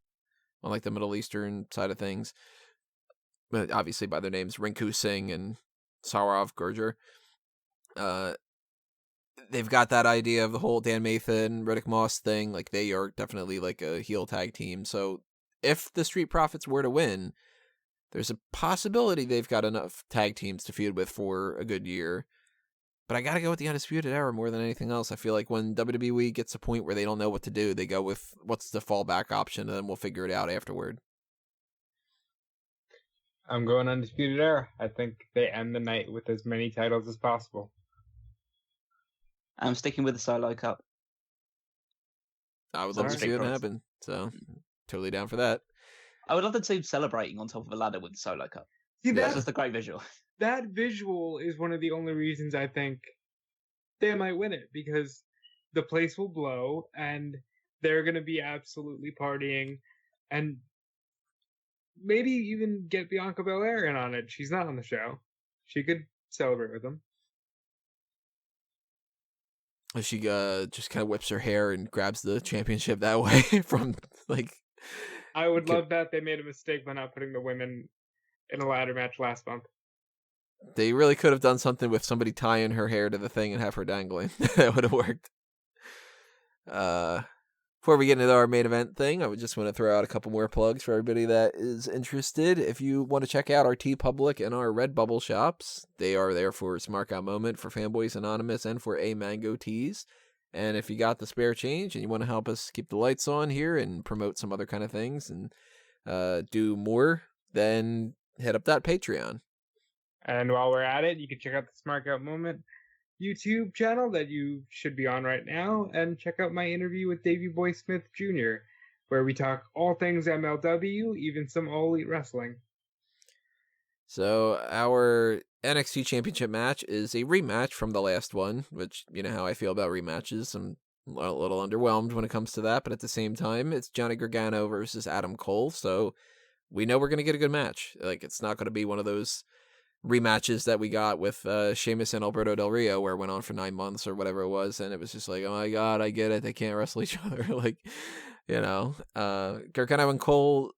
on like the Middle Eastern side of things. But obviously by their names, Rinku Singh and Saurav Gurjar. They've got that idea of the whole Dan Mathan, Riddick Moss thing. Like, they are definitely like a heel tag team. So if the Street Profits were to win, there's a possibility they've got enough tag teams to feud with for a good year. But I gotta go with the Undisputed Era more than anything else. I feel like when WWE gets to a point where they don't know what to do, they go with what's the fallback option, and then we'll figure it out afterward. I'm going Undisputed Era. I think they end the night with as many titles as possible. I'm sticking with the Solo Cup. I would love to see it happen. So, totally down for that. I would love the team celebrating on top of a ladder with the Solo Cup. See, that's just a great visual. That visual is one of the only reasons I think they might win it, because the place will blow and they're going to be absolutely partying, and maybe even get Bianca Belair in on it. She's not on the show. She could celebrate with them. She just kind of whips her hair and grabs the championship that way from, like... I would love that. They made a mistake by not putting the women in a ladder match last month. They really could have done something with somebody tying her hair to the thing and have her dangling. That would have worked. Before we get into our main event thing, I would just want to throw out a couple more plugs for everybody that is interested. If you want to check out our TeePublic and our Redbubble shops, they are there for Smark Out Moment, for Fanboys Anonymous, and for A Mango Teas. And if you got the spare change and you want to help us keep the lights on here and promote some other kind of things and do more, then hit up that Patreon. And while we're at it, you can check out the Smark Out Moment YouTube channel that you should be on right now, and check out my interview with Davey Boy Smith Jr., where we talk all things MLW, even some All Elite Wrestling. So our NXT Championship match is a rematch from the last one, which, you know how I feel about rematches. I'm a little underwhelmed when it comes to that, but at the same time, it's Johnny Gargano versus Adam Cole, so we know we're going to get a good match. Like, it's not going to be one of those rematches that we got with Sheamus and Alberto Del Rio, where it went on for 9 months or whatever it was, and it was just like, oh my god, I get it, they can't wrestle each other. Like, you know, Gargano and Cole,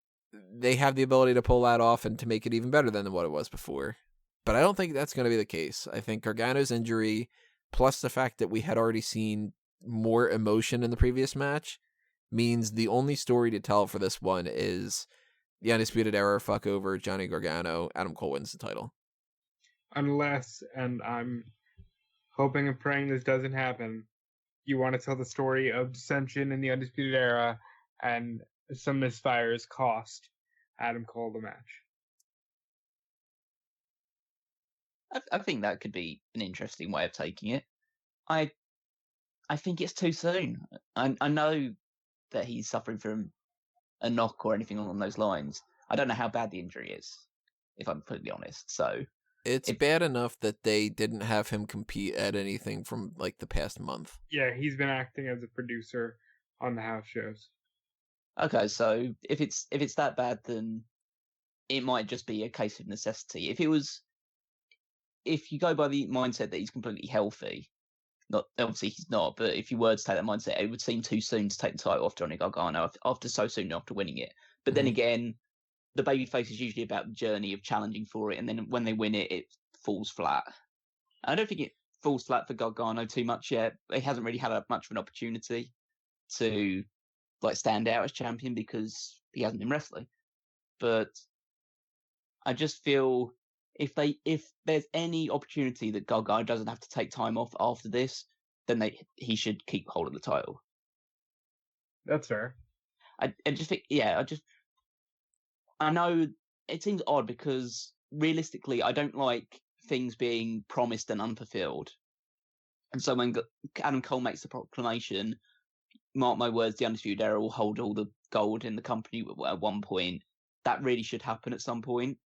they have the ability to pull that off and to make it even better than what it was before. But I don't think that's going to be the case. I think Gargano's injury, plus the fact that we had already seen more emotion in the previous match, means the only story to tell for this one is the Undisputed Era fuck over Johnny Gargano. Adam Cole wins the title. Unless, and I'm hoping and praying this doesn't happen, you want to tell the story of dissension in the Undisputed Era and some misfires cost Adam Cole the match. I think that could be an interesting way of taking it. I think it's too soon. I know that he's suffering from a knock or anything along those lines. I don't know how bad the injury is, if I'm completely honest. So it's bad enough that they didn't have him compete at anything from like the past month. Yeah, he's been acting as a producer on the house shows. Okay, so if it's that bad, then it might just be a case of necessity. If you go by the mindset that he's completely healthy, not obviously he's not, but if you were to take that mindset, it would seem too soon to take the title off Johnny Gargano after so soon after winning it. But then again, the babyface is usually about the journey of challenging for it, and then when they win it, it falls flat. I don't think it falls flat for Gargano too much yet. He hasn't really had much of an opportunity to like stand out as champion because he hasn't been wrestling. But I just feel if there's any opportunity that Gargano doesn't have to take time off after this, then he should keep hold of the title. That's fair. I just think, I know it seems odd because realistically, I don't like things being promised and unfulfilled. And so when Adam Cole makes the proclamation, mark my words, the Undisputed Era will hold all the gold in the company at one point. That really should happen at some point.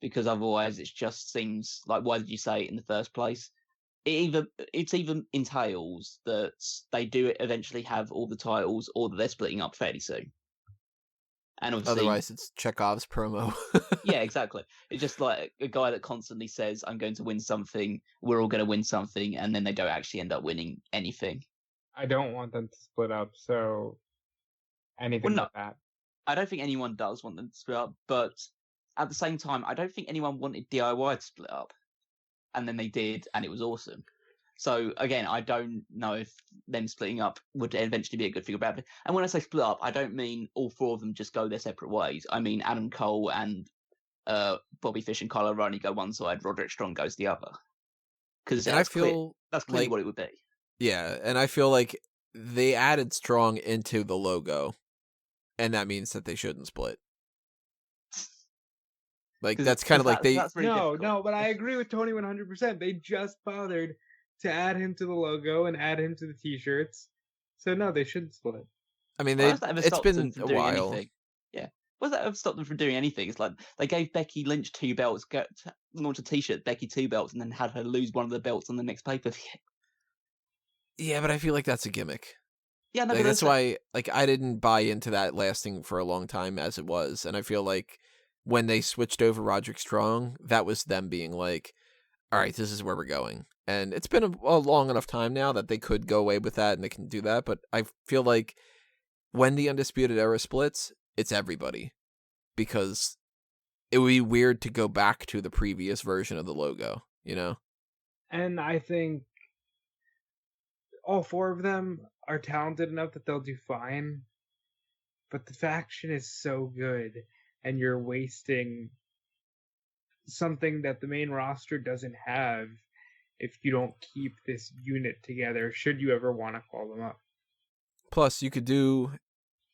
Because otherwise it just seems like, why did you say it in the first place? It even entails that they do eventually have all the titles or that they're splitting up fairly soon. And obviously, otherwise it's Chekhov's promo. Yeah, exactly. It's just like a guy that constantly says, I'm going to win something, we're all going to win something, and then they don't actually end up winning anything. I don't want them to split up, so anything like that. I don't think anyone does want them to split up, but at the same time, I don't think anyone wanted DIY to split up. And then they did, and it was awesome. So, again, I don't know if them splitting up would eventually be a good thing or bad thing. And when I say split up, I don't mean all four of them just go their separate ways. I mean Adam Cole and Bobby Fish and Kyle O'Reilly go one side, Roderick Strong goes the other. Because that's clearly like, what it would be. Yeah, and I feel like they added Strong into the logo, and that means that they shouldn't split. Like, that's kind of like they... No, but I agree with Tony 100%. They just bothered to add him to the logo and add him to the t-shirts. So, no, they shouldn't split. I mean, it's been a while. Anything? Yeah. What does that ever stop them from doing anything? It's like they gave Becky Lynch 2 belts, launched a t-shirt, Becky 2 belts, and then had her lose one of the belts on the next pay-per-view. Yeah, but I feel like that's a gimmick. Yeah, no, like, that's why I didn't buy into that lasting for a long time as it was. And I feel like when they switched over Roderick Strong, that was them being like, all right, this is where we're going. And it's been a long enough time now that they could go away with that and they can do that. But I feel like when the Undisputed Era splits, it's everybody. Because it would be weird to go back to the previous version of the logo, you know? And I think all four of them are talented enough that they'll do fine. But the faction is so good, and you're wasting something that the main roster doesn't have if you don't keep this unit together, should you ever want to call them up. Plus, you could do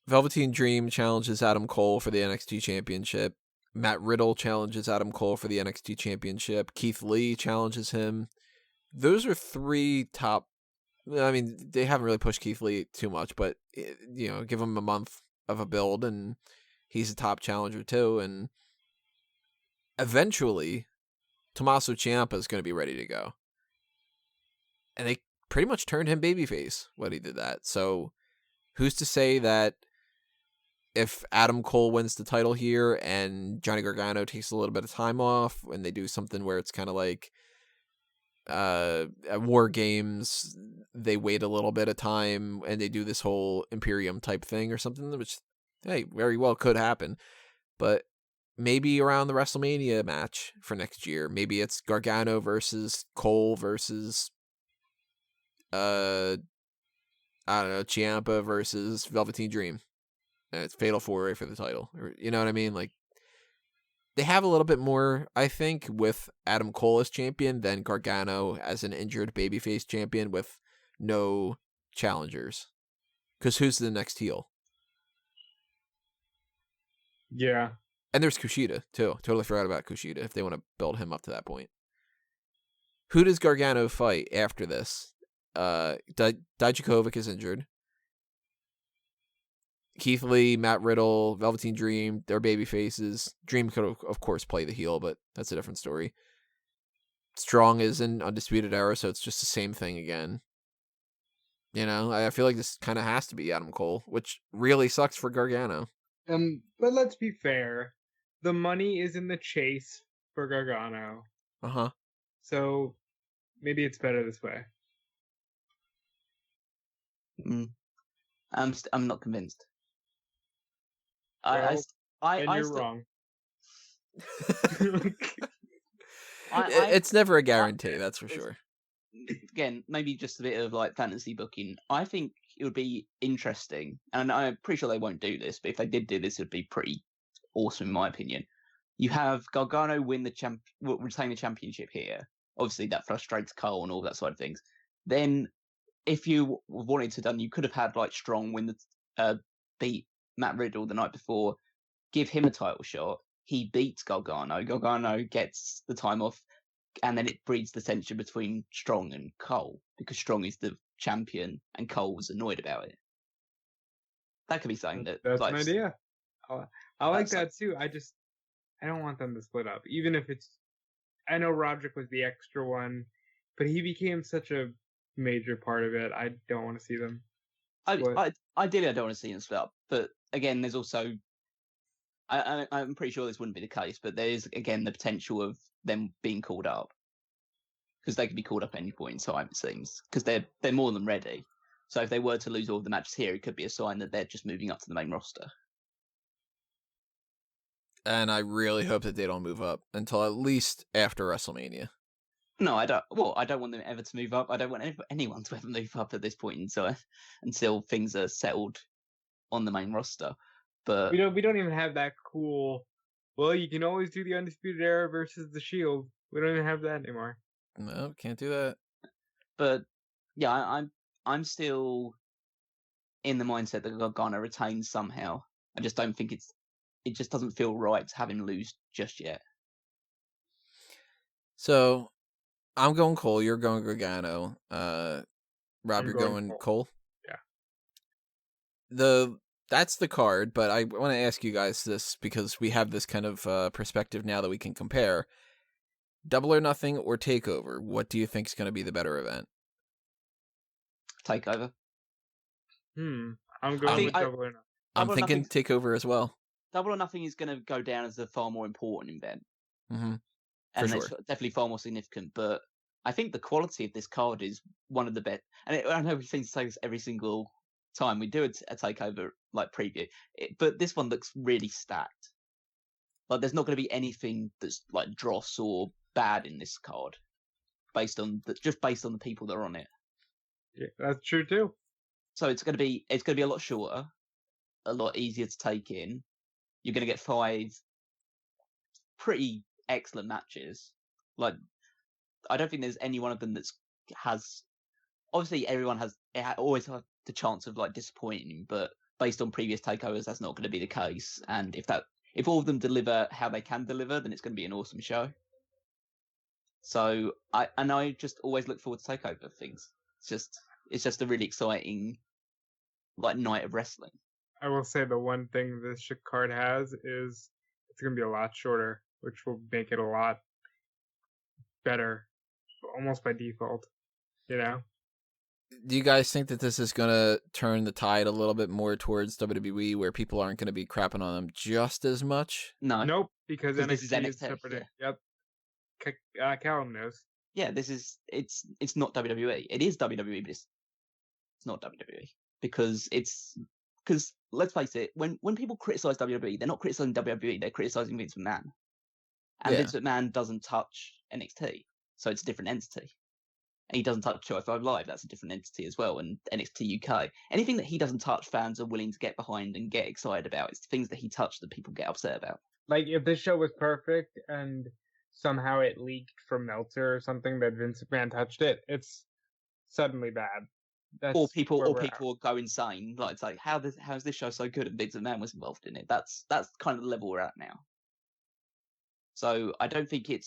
Velveteen Dream challenges Adam Cole for the NXT Championship. Matt Riddle challenges Adam Cole for the NXT Championship. Keith Lee challenges him. Those are 3 top... I mean, they haven't really pushed Keith Lee too much, but, you know, give him a month of a build, and he's a top challenger too, and eventually, Tommaso Ciampa is going to be ready to go. And they pretty much turned him babyface when he did that. So, who's to say that if Adam Cole wins the title here and Johnny Gargano takes a little bit of time off and they do something where it's kind of like at War Games, they wait a little bit of time and they do this whole Imperium type thing or something, which, hey, very well could happen. But maybe around the WrestleMania match for next year, maybe it's Gargano versus Cole versus I don't know, Ciampa versus Velveteen Dream. And it's Fatal 4-Way for the title. Or, you know what I mean? Like, they have a little bit more, I think, with Adam Cole as champion than Gargano as an injured babyface champion with no challengers. Because who's the next heel? Yeah. And there's Kushida, too. Totally forgot about Kushida if they want to build him up to that point. Who does Gargano fight after this? Dijakovic is injured. Keith Lee, Matt Riddle, Velveteen Dream, they're baby faces. Dream could, of course, play the heel, but that's a different story. Strong is in Undisputed Era, so it's just the same thing again. You know, I feel like this kind of has to be Adam Cole, which really sucks for Gargano. But let's be fair. The money is in the chase for Gargano. Uh-huh. So maybe it's better this way. I'm not convinced. Well, and you're wrong. It's never a guarantee, that's for sure. Again, maybe just a bit of like fantasy booking. I think it would be interesting, and I'm pretty sure they won't do this, but if they did do this, it would be pretty awesome in my opinion. You have Gargano retain the championship here. Obviously, that frustrates Cole and all that side of things. Then, if you wanted to done, you could have had like Strong win beat Matt Riddle the night before, give him a title shot. He beats Gargano. Gargano gets the time off, and then it breeds the tension between Strong and Cole because Strong is the champion and Cole was annoyed about it. That could be something that's like, an idea. I like that too. I don't want them to split up, even if it's. I know Roderick was the extra one, but he became such a major part of it. I don't want to see them. Ideally, I don't want to see them split up, but again, there's also. I'm pretty sure this wouldn't be the case, but there is again the potential of them being called up because they could be called up at any point in time. It seems because they're more than ready. So if they were to lose all the matches here, it could be a sign that they're just moving up to the main roster. And I really hope that they don't move up until at least after WrestleMania. No, I don't. Well, I don't want them ever to move up. I don't want anyone to ever move up at this point until things are settled on the main roster. But we don't even have that cool. Well, you can always do the Undisputed Era versus the Shield. We don't even have that anymore. No, can't do that. But yeah, I'm still in the mindset that Gargano retains somehow. I just don't think it just doesn't feel right to have him lose just yet. So, I'm going Cole. You're going Gargano. Rob, you're going Cole. Yeah. That's the card, but I want to ask you guys this because we have this kind of perspective now that we can compare. Double or Nothing or TakeOver? What do you think is going to be the better event? TakeOver. I'm going with Double or Nothing. I'm thinking TakeOver as well. Double or Nothing is going to go down as a far more important event. Mm-hmm. And it's definitely far more significant, but I think the quality of this card is one of the best. And I know we seem to say this every single time we do a TakeOver like preview, but this one looks really stacked. Like there's not going to be anything that's like dross or bad in this card, based on the people that are on it. Yeah, that's true too. So it's going to be a lot shorter, a lot easier to take in. You're going to get 5 pretty excellent matches. Like I don't think there's any one of them has. Obviously, everyone always has the chance of like disappointing, but based on previous takeovers, that's not going to be the case. And if all of them deliver how they can deliver, then it's going to be an awesome show. So I just always look forward to takeover things. It's just a really exciting like night of wrestling. I will say the one thing this card has is it's going to be a lot shorter, which will make it a lot better, almost by default. You know. Do you guys think that this is going to turn the tide a little bit more towards WWE, where people aren't going to be crapping on them just as much? No. Nope, because NXT is separate. Yeah. Yep. Callum knows. Yeah, it's not WWE. It is WWE, but it's not WWE because let's face it, when people criticize WWE, they're not criticizing WWE, they're criticizing Vince McMahon, and Vince McMahon doesn't touch NXT, so it's a different entity. And he doesn't touch 205 Live, that's a different entity as well, and NXT UK. Anything that he doesn't touch, fans are willing to get behind and get excited about. It's the things that he touched that people get upset about. Like, if this show was perfect and somehow it leaked from Meltzer or something that Vince McMahon touched it, it's suddenly bad. That's Or people where we're at. will go insane. Like, it's like, how is this show so good? And Vince McMahon was involved in it. That's kind of the level we're at now. So I don't think it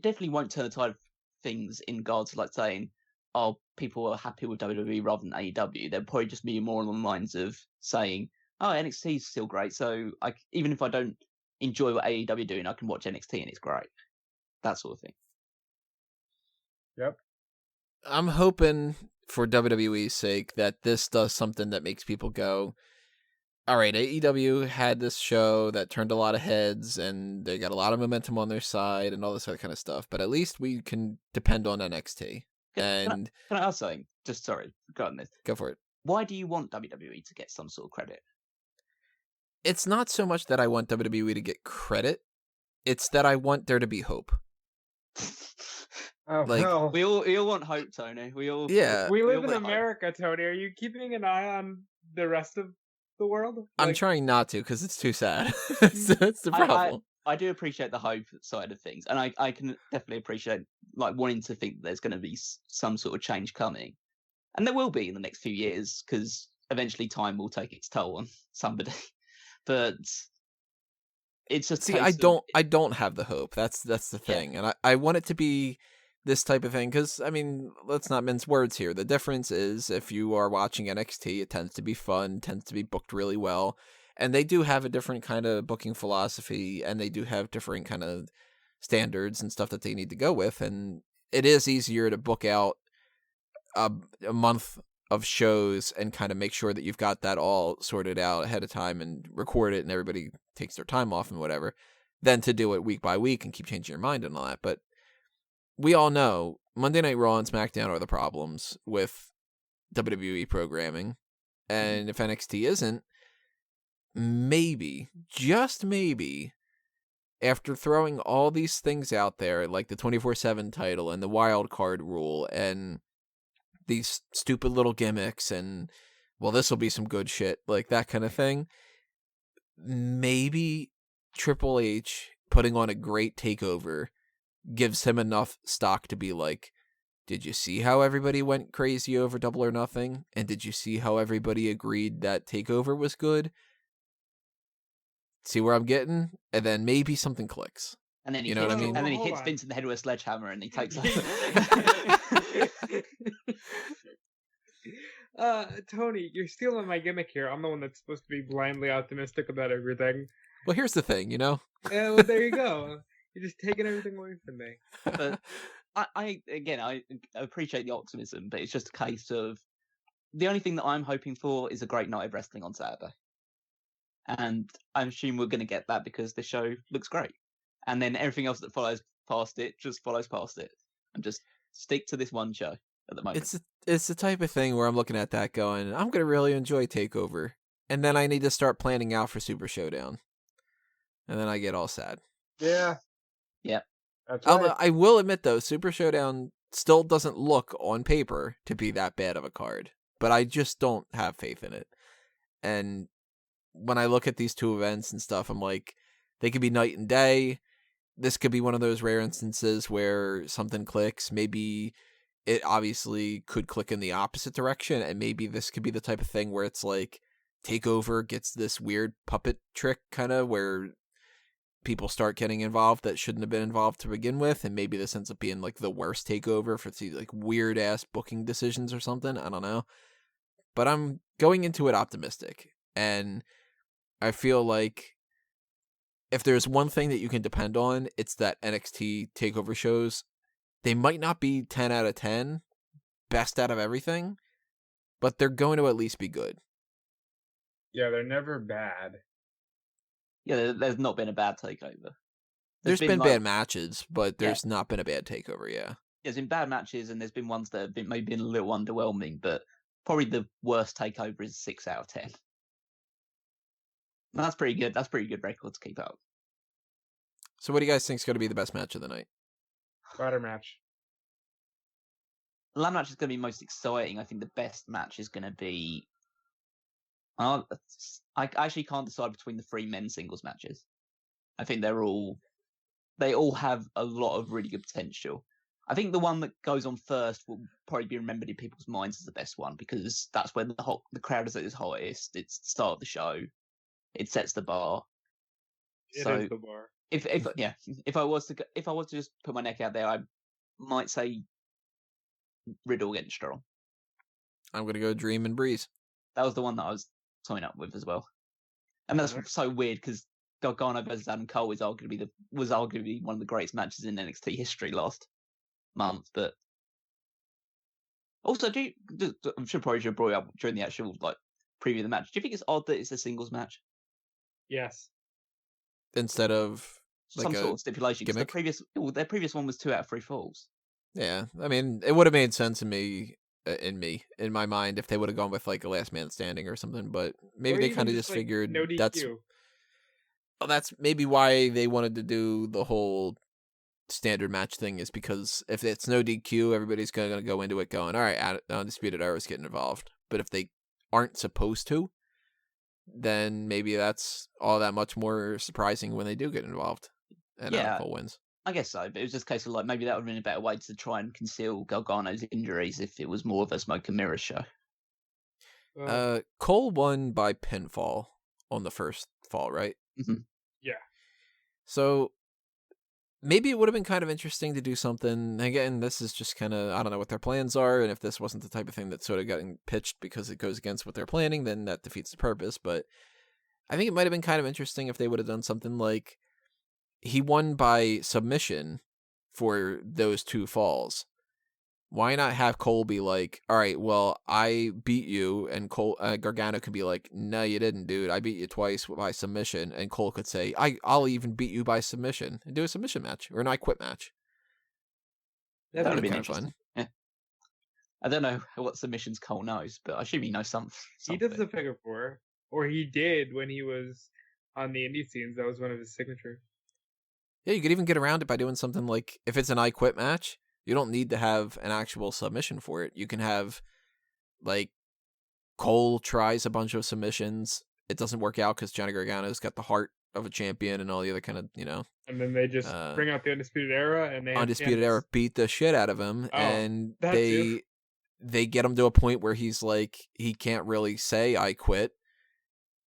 definitely won't turn the tide of things in regards to like saying, oh, people are happy with WWE rather than AEW. They'll probably just be more along the lines of saying, oh, NXT is still great. So even if I don't enjoy what AEW are doing, I can watch NXT and it's great. That sort of thing. Yep. I'm hoping for WWE's sake that this does something that makes people go, all right, AEW had this show that turned a lot of heads and they got a lot of momentum on their side and all this other kind of stuff, but at least we can depend on NXT. Can I ask something? Just sorry, forgotten this. Go for it. Why do you want WWE to get some sort of credit? It's not so much that I want WWE to get credit, it's that I want there to be hope. Oh, Like, well. We all want hope, Tony. We live in America, Tony. Are you keeping an eye on the rest of the world? I'm trying not to because it's too sad. That's the problem. I do appreciate the hope side of things, and I can definitely appreciate like wanting to think that there's going to be some sort of change coming, and there will be in the next few years because eventually time will take its toll on somebody. But it's just I don't have the hope. That's the thing, and I want it to be this type of thing because I mean, let's not mince words here. The difference is if you are watching NXT, it tends to be fun, tends to be booked really well. And they do have a different kind of booking philosophy, and they do have different kind of standards and stuff that they need to go with. And it is easier to book out a month of shows and kind of make sure that you've got that all sorted out ahead of time and record it and everybody takes their time off and whatever, than to do it week by week and keep changing your mind and all that. But we all know Monday Night Raw and SmackDown are the problems with WWE programming. And if NXT isn't, maybe, just maybe, after throwing all these things out there, like the 24/7 title and the wild card rule and these stupid little gimmicks and, well, this will be some good shit, like that kind of thing, maybe Triple H putting on a great takeover gives him enough stock to be like, did you see how everybody went crazy over Double or Nothing? And did you see how everybody agreed that TakeOver was good? See where I'm getting? And then maybe something clicks. And then he You know what I mean? And then he hits Vince in the head with a sledgehammer and he takes over. Tony, you're stealing my gimmick here. I'm the one that's supposed to be blindly optimistic about everything. Well, here's the thing, you know? Yeah, well, there you go. You're just taking everything away from me. But I appreciate the optimism, but it's just a case of the only thing that I'm hoping for is a great night of wrestling on Saturday. And I assume we're going to get that because the show looks great. And then everything else that follows past it just follows past it. And just stick to this one show at the moment. It's the type of thing where I'm looking at that going, I'm going to really enjoy TakeOver. And then I need to start planning out for Super Showdown. And then I get all sad. Yeah. Yeah. That's right. Although I will admit, though, Super Showdown still doesn't look on paper to be that bad of a card. But I just don't have faith in it. And when I look at these two events and stuff, I'm like, they could be night and day. This could be one of those rare instances where something clicks. Maybe it obviously could click in the opposite direction, and maybe this could be the type of thing where it's like TakeOver gets this weird puppet trick kind of where people start getting involved that shouldn't have been involved to begin with, and maybe this ends up being like the worst TakeOver for like weird ass booking decisions or something. I don't know. But I'm going into it optimistic, and I feel like if there's one thing that you can depend on, it's that NXT TakeOver shows, they might not be 10 out of 10, best out of everything, but they're going to at least be good. Yeah, they're never bad. Yeah, there's not been a bad TakeOver. There's been bad matches, but there's not been a bad TakeOver, yeah. There's been bad matches, and there's been ones that have been maybe been a little underwhelming, but probably the worst TakeOver is 6 out of 10. And that's pretty good. That's pretty good record to keep up. So what do you guys think is going to be the best match of the night? Ladder match. the ladder match is going to be most exciting. I think the best match is going to be. I actually can't decide between the 3 men's singles matches. I think they all have a lot of really good potential. I think the one that goes on first will probably be remembered in people's minds as the best one because that's when the crowd is at its hottest. It's the start of the show. It sets the bar. It is the bar. If I was to just put my neck out there, I might say Riddle against Strong. I'm gonna go Dream and Breeze. That was the one that I was tying up with as well. And that's so weird because Gargano versus Adam Cole was arguably one of the greatest matches in NXT history last month. But also, I'm sure probably should brought it up during the actual preview of the match. Do you think it's odd that it's a singles match? Yes. Instead of some sort of stipulation. Gimmick? Their previous one was 2 out of 3 falls. Yeah, I mean, it would have made sense in my mind if they would have gone with a last man standing or something. But maybe they kind of just figured no DQ. that's maybe why they wanted to do the whole standard match thing, is because if it's no DQ, everybody's going to go into it going, all right, Undisputed Era's getting involved. But if they aren't supposed to, then maybe that's all that much more surprising when they do get involved and Adam Cole wins. I guess so, but it was just a case of maybe that would have been a better way to try and conceal Gargano's injuries if it was more of a smoke and mirrors show. Cole won by pinfall on the first fall, right? Mm-hmm. Yeah. So maybe it would have been kind of interesting to do something. Again, this is just kind of, I don't know what their plans are, and if this wasn't the type of thing that's sort of getting pitched because it goes against what they're planning, then that defeats the purpose. But I think it might have been kind of interesting if they would have done something like he won by submission for those 2 falls. Why not have Cole be like, all right, well, I beat you, and Gargano could be like, no, you didn't, dude. I beat you twice by submission, and Cole could say, I'll even beat you by submission, and do a submission match, or an I Quit match. That would be kind of fun. Yeah. I don't know what submissions Cole knows, but I assume he knows something. He does the figure 4, or he did when he was on the indie scenes. That was one of his signatures. Yeah, you could even get around it by doing something like, if it's an I Quit match, you don't need to have an actual submission for it. You can have, Cole tries a bunch of submissions. It doesn't work out because Johnny Gargano's got the heart of a champion and all the other kind of, And then they just bring out the Undisputed Era, and Undisputed Era beat the shit out of him, and they get him to a point where he's like, he can't really say I quit.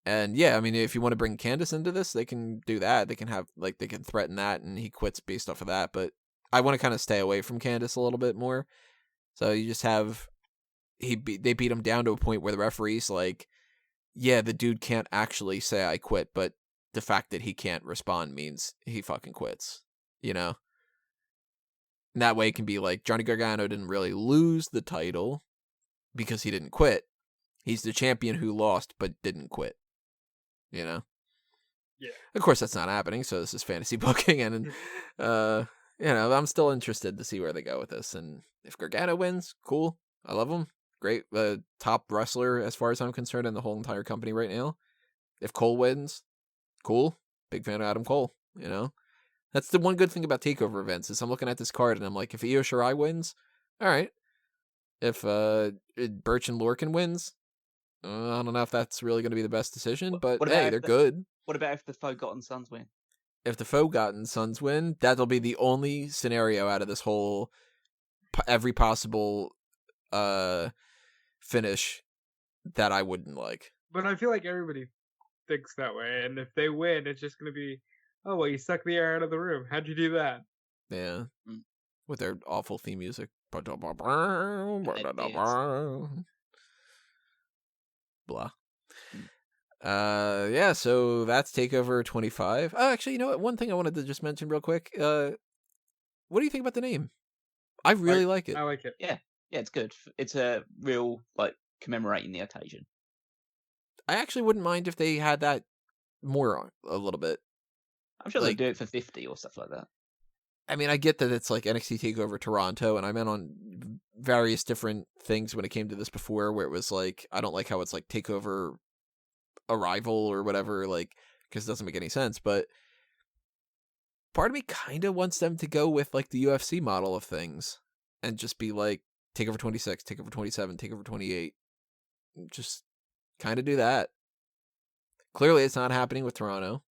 And yeah, I mean, if you want to bring Candice into this, they can do that. They can have, they can threaten that, and he quits based off of that. But I want to kind of stay away from Candice a little bit more. So you just have, they beat him down to a point where the referee's like, yeah, the dude can't actually say I quit, but the fact that he can't respond means he fucking quits, And that way it can be like, Johnny Gargano didn't really lose the title because he didn't quit. He's the champion who lost but didn't quit. Yeah. Of course, that's not happening, so this is fantasy booking, and I'm still interested to see where they go with this. And if Gargano wins, cool. I love him. Great. Top wrestler as far as I'm concerned in the whole entire company right now. If Cole wins, cool. Big fan of Adam Cole, That's the one good thing about TakeOver events is I'm looking at this card and I'm like, if Io Shirai wins, all right. If Burch and Lorcan wins, I don't know if that's really going to be the best decision, but hey, they're good. What about if the Forgotten Sons win? If the Forgotten Sons win, that'll be the only scenario out of this whole every possible finish that I wouldn't like. But I feel like everybody thinks that way, and if they win, it's just going to be, oh, well, you sucked the air out of the room. How'd you do that? Yeah. With their awful theme music. Blah. Yeah, so that's TakeOver 25. Oh, actually, you know what? One thing I wanted to just mention real quick. What do you think about the name? I really like it. I like it. Yeah, it's good. It's a real, commemorating the occasion. I actually wouldn't mind if they had that more a little bit. I'm sure they do it for 50 or stuff like that. I mean, I get that it's like NXT TakeOver Toronto, and I meant on various different things when it came to this before, where it was like, I don't like how it's like TakeOver Arrival or whatever, because it doesn't make any sense. But part of me kind of wants them to go with the UFC model of things and just be like, TakeOver 26, TakeOver 27, TakeOver 28. Just kind of do that. Clearly, it's not happening with Toronto,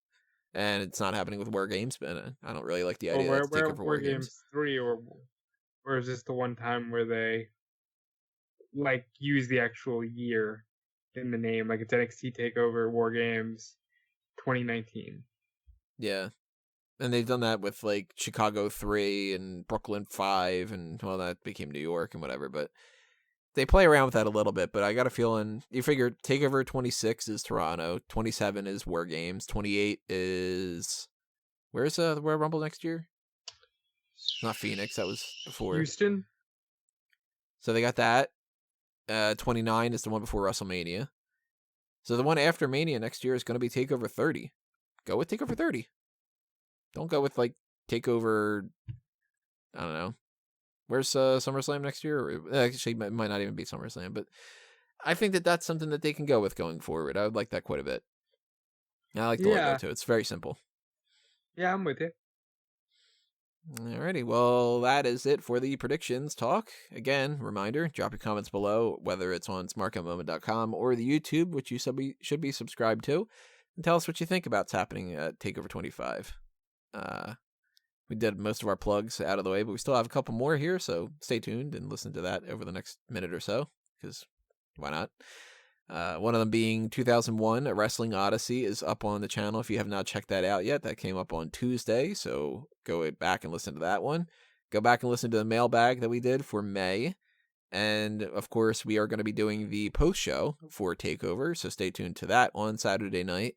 and it's not happening with War Games, but I don't really like the idea that it's TakeOver War Games 3, or is this the one time where they like use the actual year in the name, like it's NXT TakeOver War Games 2019? Yeah. And they've done that with like Chicago 3 and Brooklyn 5, and well, that became New York and whatever, but they play around with that a little bit. But I got a feeling, you figure TakeOver 26 is Toronto, 27 is War Games, 28 is, where's the Royal Rumble next year? It's not Phoenix, that was before. Houston. So they got that. 29 is the one before WrestleMania. So the one after Mania next year is going to be TakeOver 30. Go with TakeOver 30. Don't go with like TakeOver, I don't know. Where's SummerSlam next year? Actually, it might not even be SummerSlam, but I think that that's something that they can go with going forward. I would like that quite a bit. I like the logo too. It's very simple. Yeah, I'm with you. Alrighty, well, that is it for the predictions talk. Again, reminder, drop your comments below, whether it's on smarkoutmoment.com or the YouTube, which you should be subscribed to, and tell us what you think about what's happening at TakeOver 25. We did most of our plugs out of the way, but we still have a couple more here, so stay tuned and listen to that over the next minute or so, because why not? One of them being 2001, A Wrestling Odyssey, is up on the channel if you have not checked that out yet. That came up on Tuesday, so go back and listen to that one. Go back and listen to the mailbag that we did for May. And, of course, we are going to be doing the post-show for TakeOver, so stay tuned to that on Saturday night.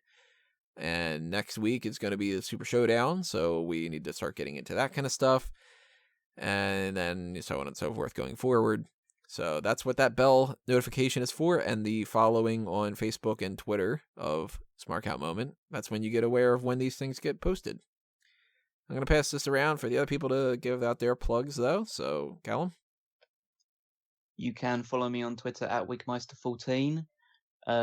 And next week is going to be the Super Showdown, so we need to start getting into that kind of stuff. And then so on and so forth going forward. So that's what that bell notification is for, and the following on Facebook and Twitter of Smark Out Moment. That's when you get aware of when these things get posted. I'm going to pass this around for the other people to give out their plugs, though. So, Callum? You can follow me on Twitter at Wigmeister14.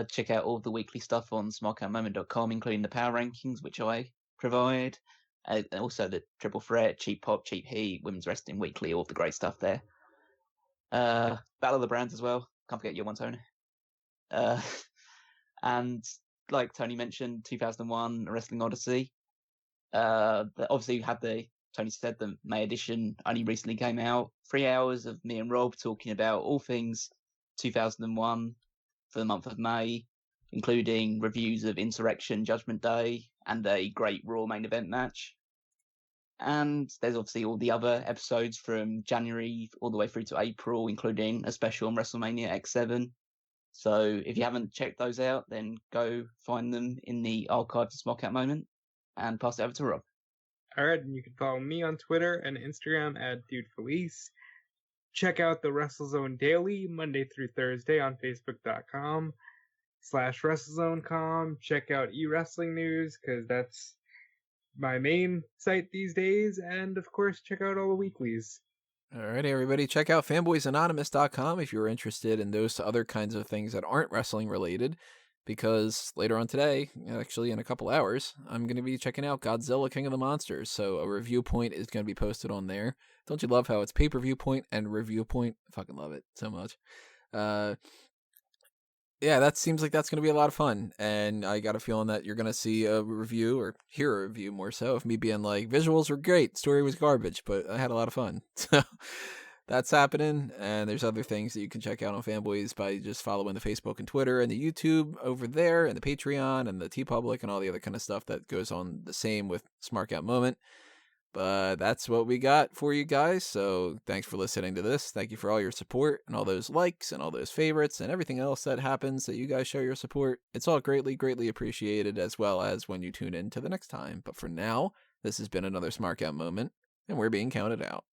Check out all of the weekly stuff on smarkoutmoment.com, including the power rankings, which I provide. And also the Triple Threat, Cheap Pop, Cheap Heat, Women's Wrestling Weekly, all the great stuff there. Battle of the Brands as well. Can't forget your one, Tony. And like Tony mentioned, 2001, A Wrestling Odyssey. Obviously, you had Tony said the May edition only recently came out. 3 hours of me and Rob talking about all things 2001 for the month of May, including reviews of Insurrection, Judgment Day, and a great Raw main event match. And there's obviously all the other episodes from January all the way through to April, including a special on WrestleMania X7. So if you haven't checked those out, then go find them in the archives of Smoke Out Moment and pass it over to Rob. All right, and you can follow me on Twitter and Instagram at DudeFelice. Check out the WrestleZone Daily, Monday through Thursday on Facebook.com/WrestleZone.com. Check out eWrestling News, because that's my main site these days. And, of course, check out all the weeklies. All right, everybody. Check out fanboysanonymous.com if you're interested in those other kinds of things that aren't wrestling related. Because later on today, actually in a couple hours, I'm going to be checking out Godzilla King of the Monsters. So a review point is going to be posted on there. Don't you love how it's Pay-Per-Viewpoint and Review Point? I fucking love it so much. Yeah, that seems like that's going to be a lot of fun. And I got a feeling that you're going to see a review, or hear a review more so, of me being like, visuals were great, story was garbage, but I had a lot of fun. So that's happening, and there's other things that you can check out on Fanboys by just following the Facebook and Twitter and the YouTube over there, and the Patreon and the TeePublic and all the other kind of stuff that goes on the same with Smark Out Moment. But that's what we got for you guys, so thanks for listening to this. Thank you for all your support and all those likes and all those favorites and everything else that happens that you guys show your support. It's all greatly, greatly appreciated, as well as when you tune in to the next time. But for now, this has been another Smark Out Moment, and we're being counted out.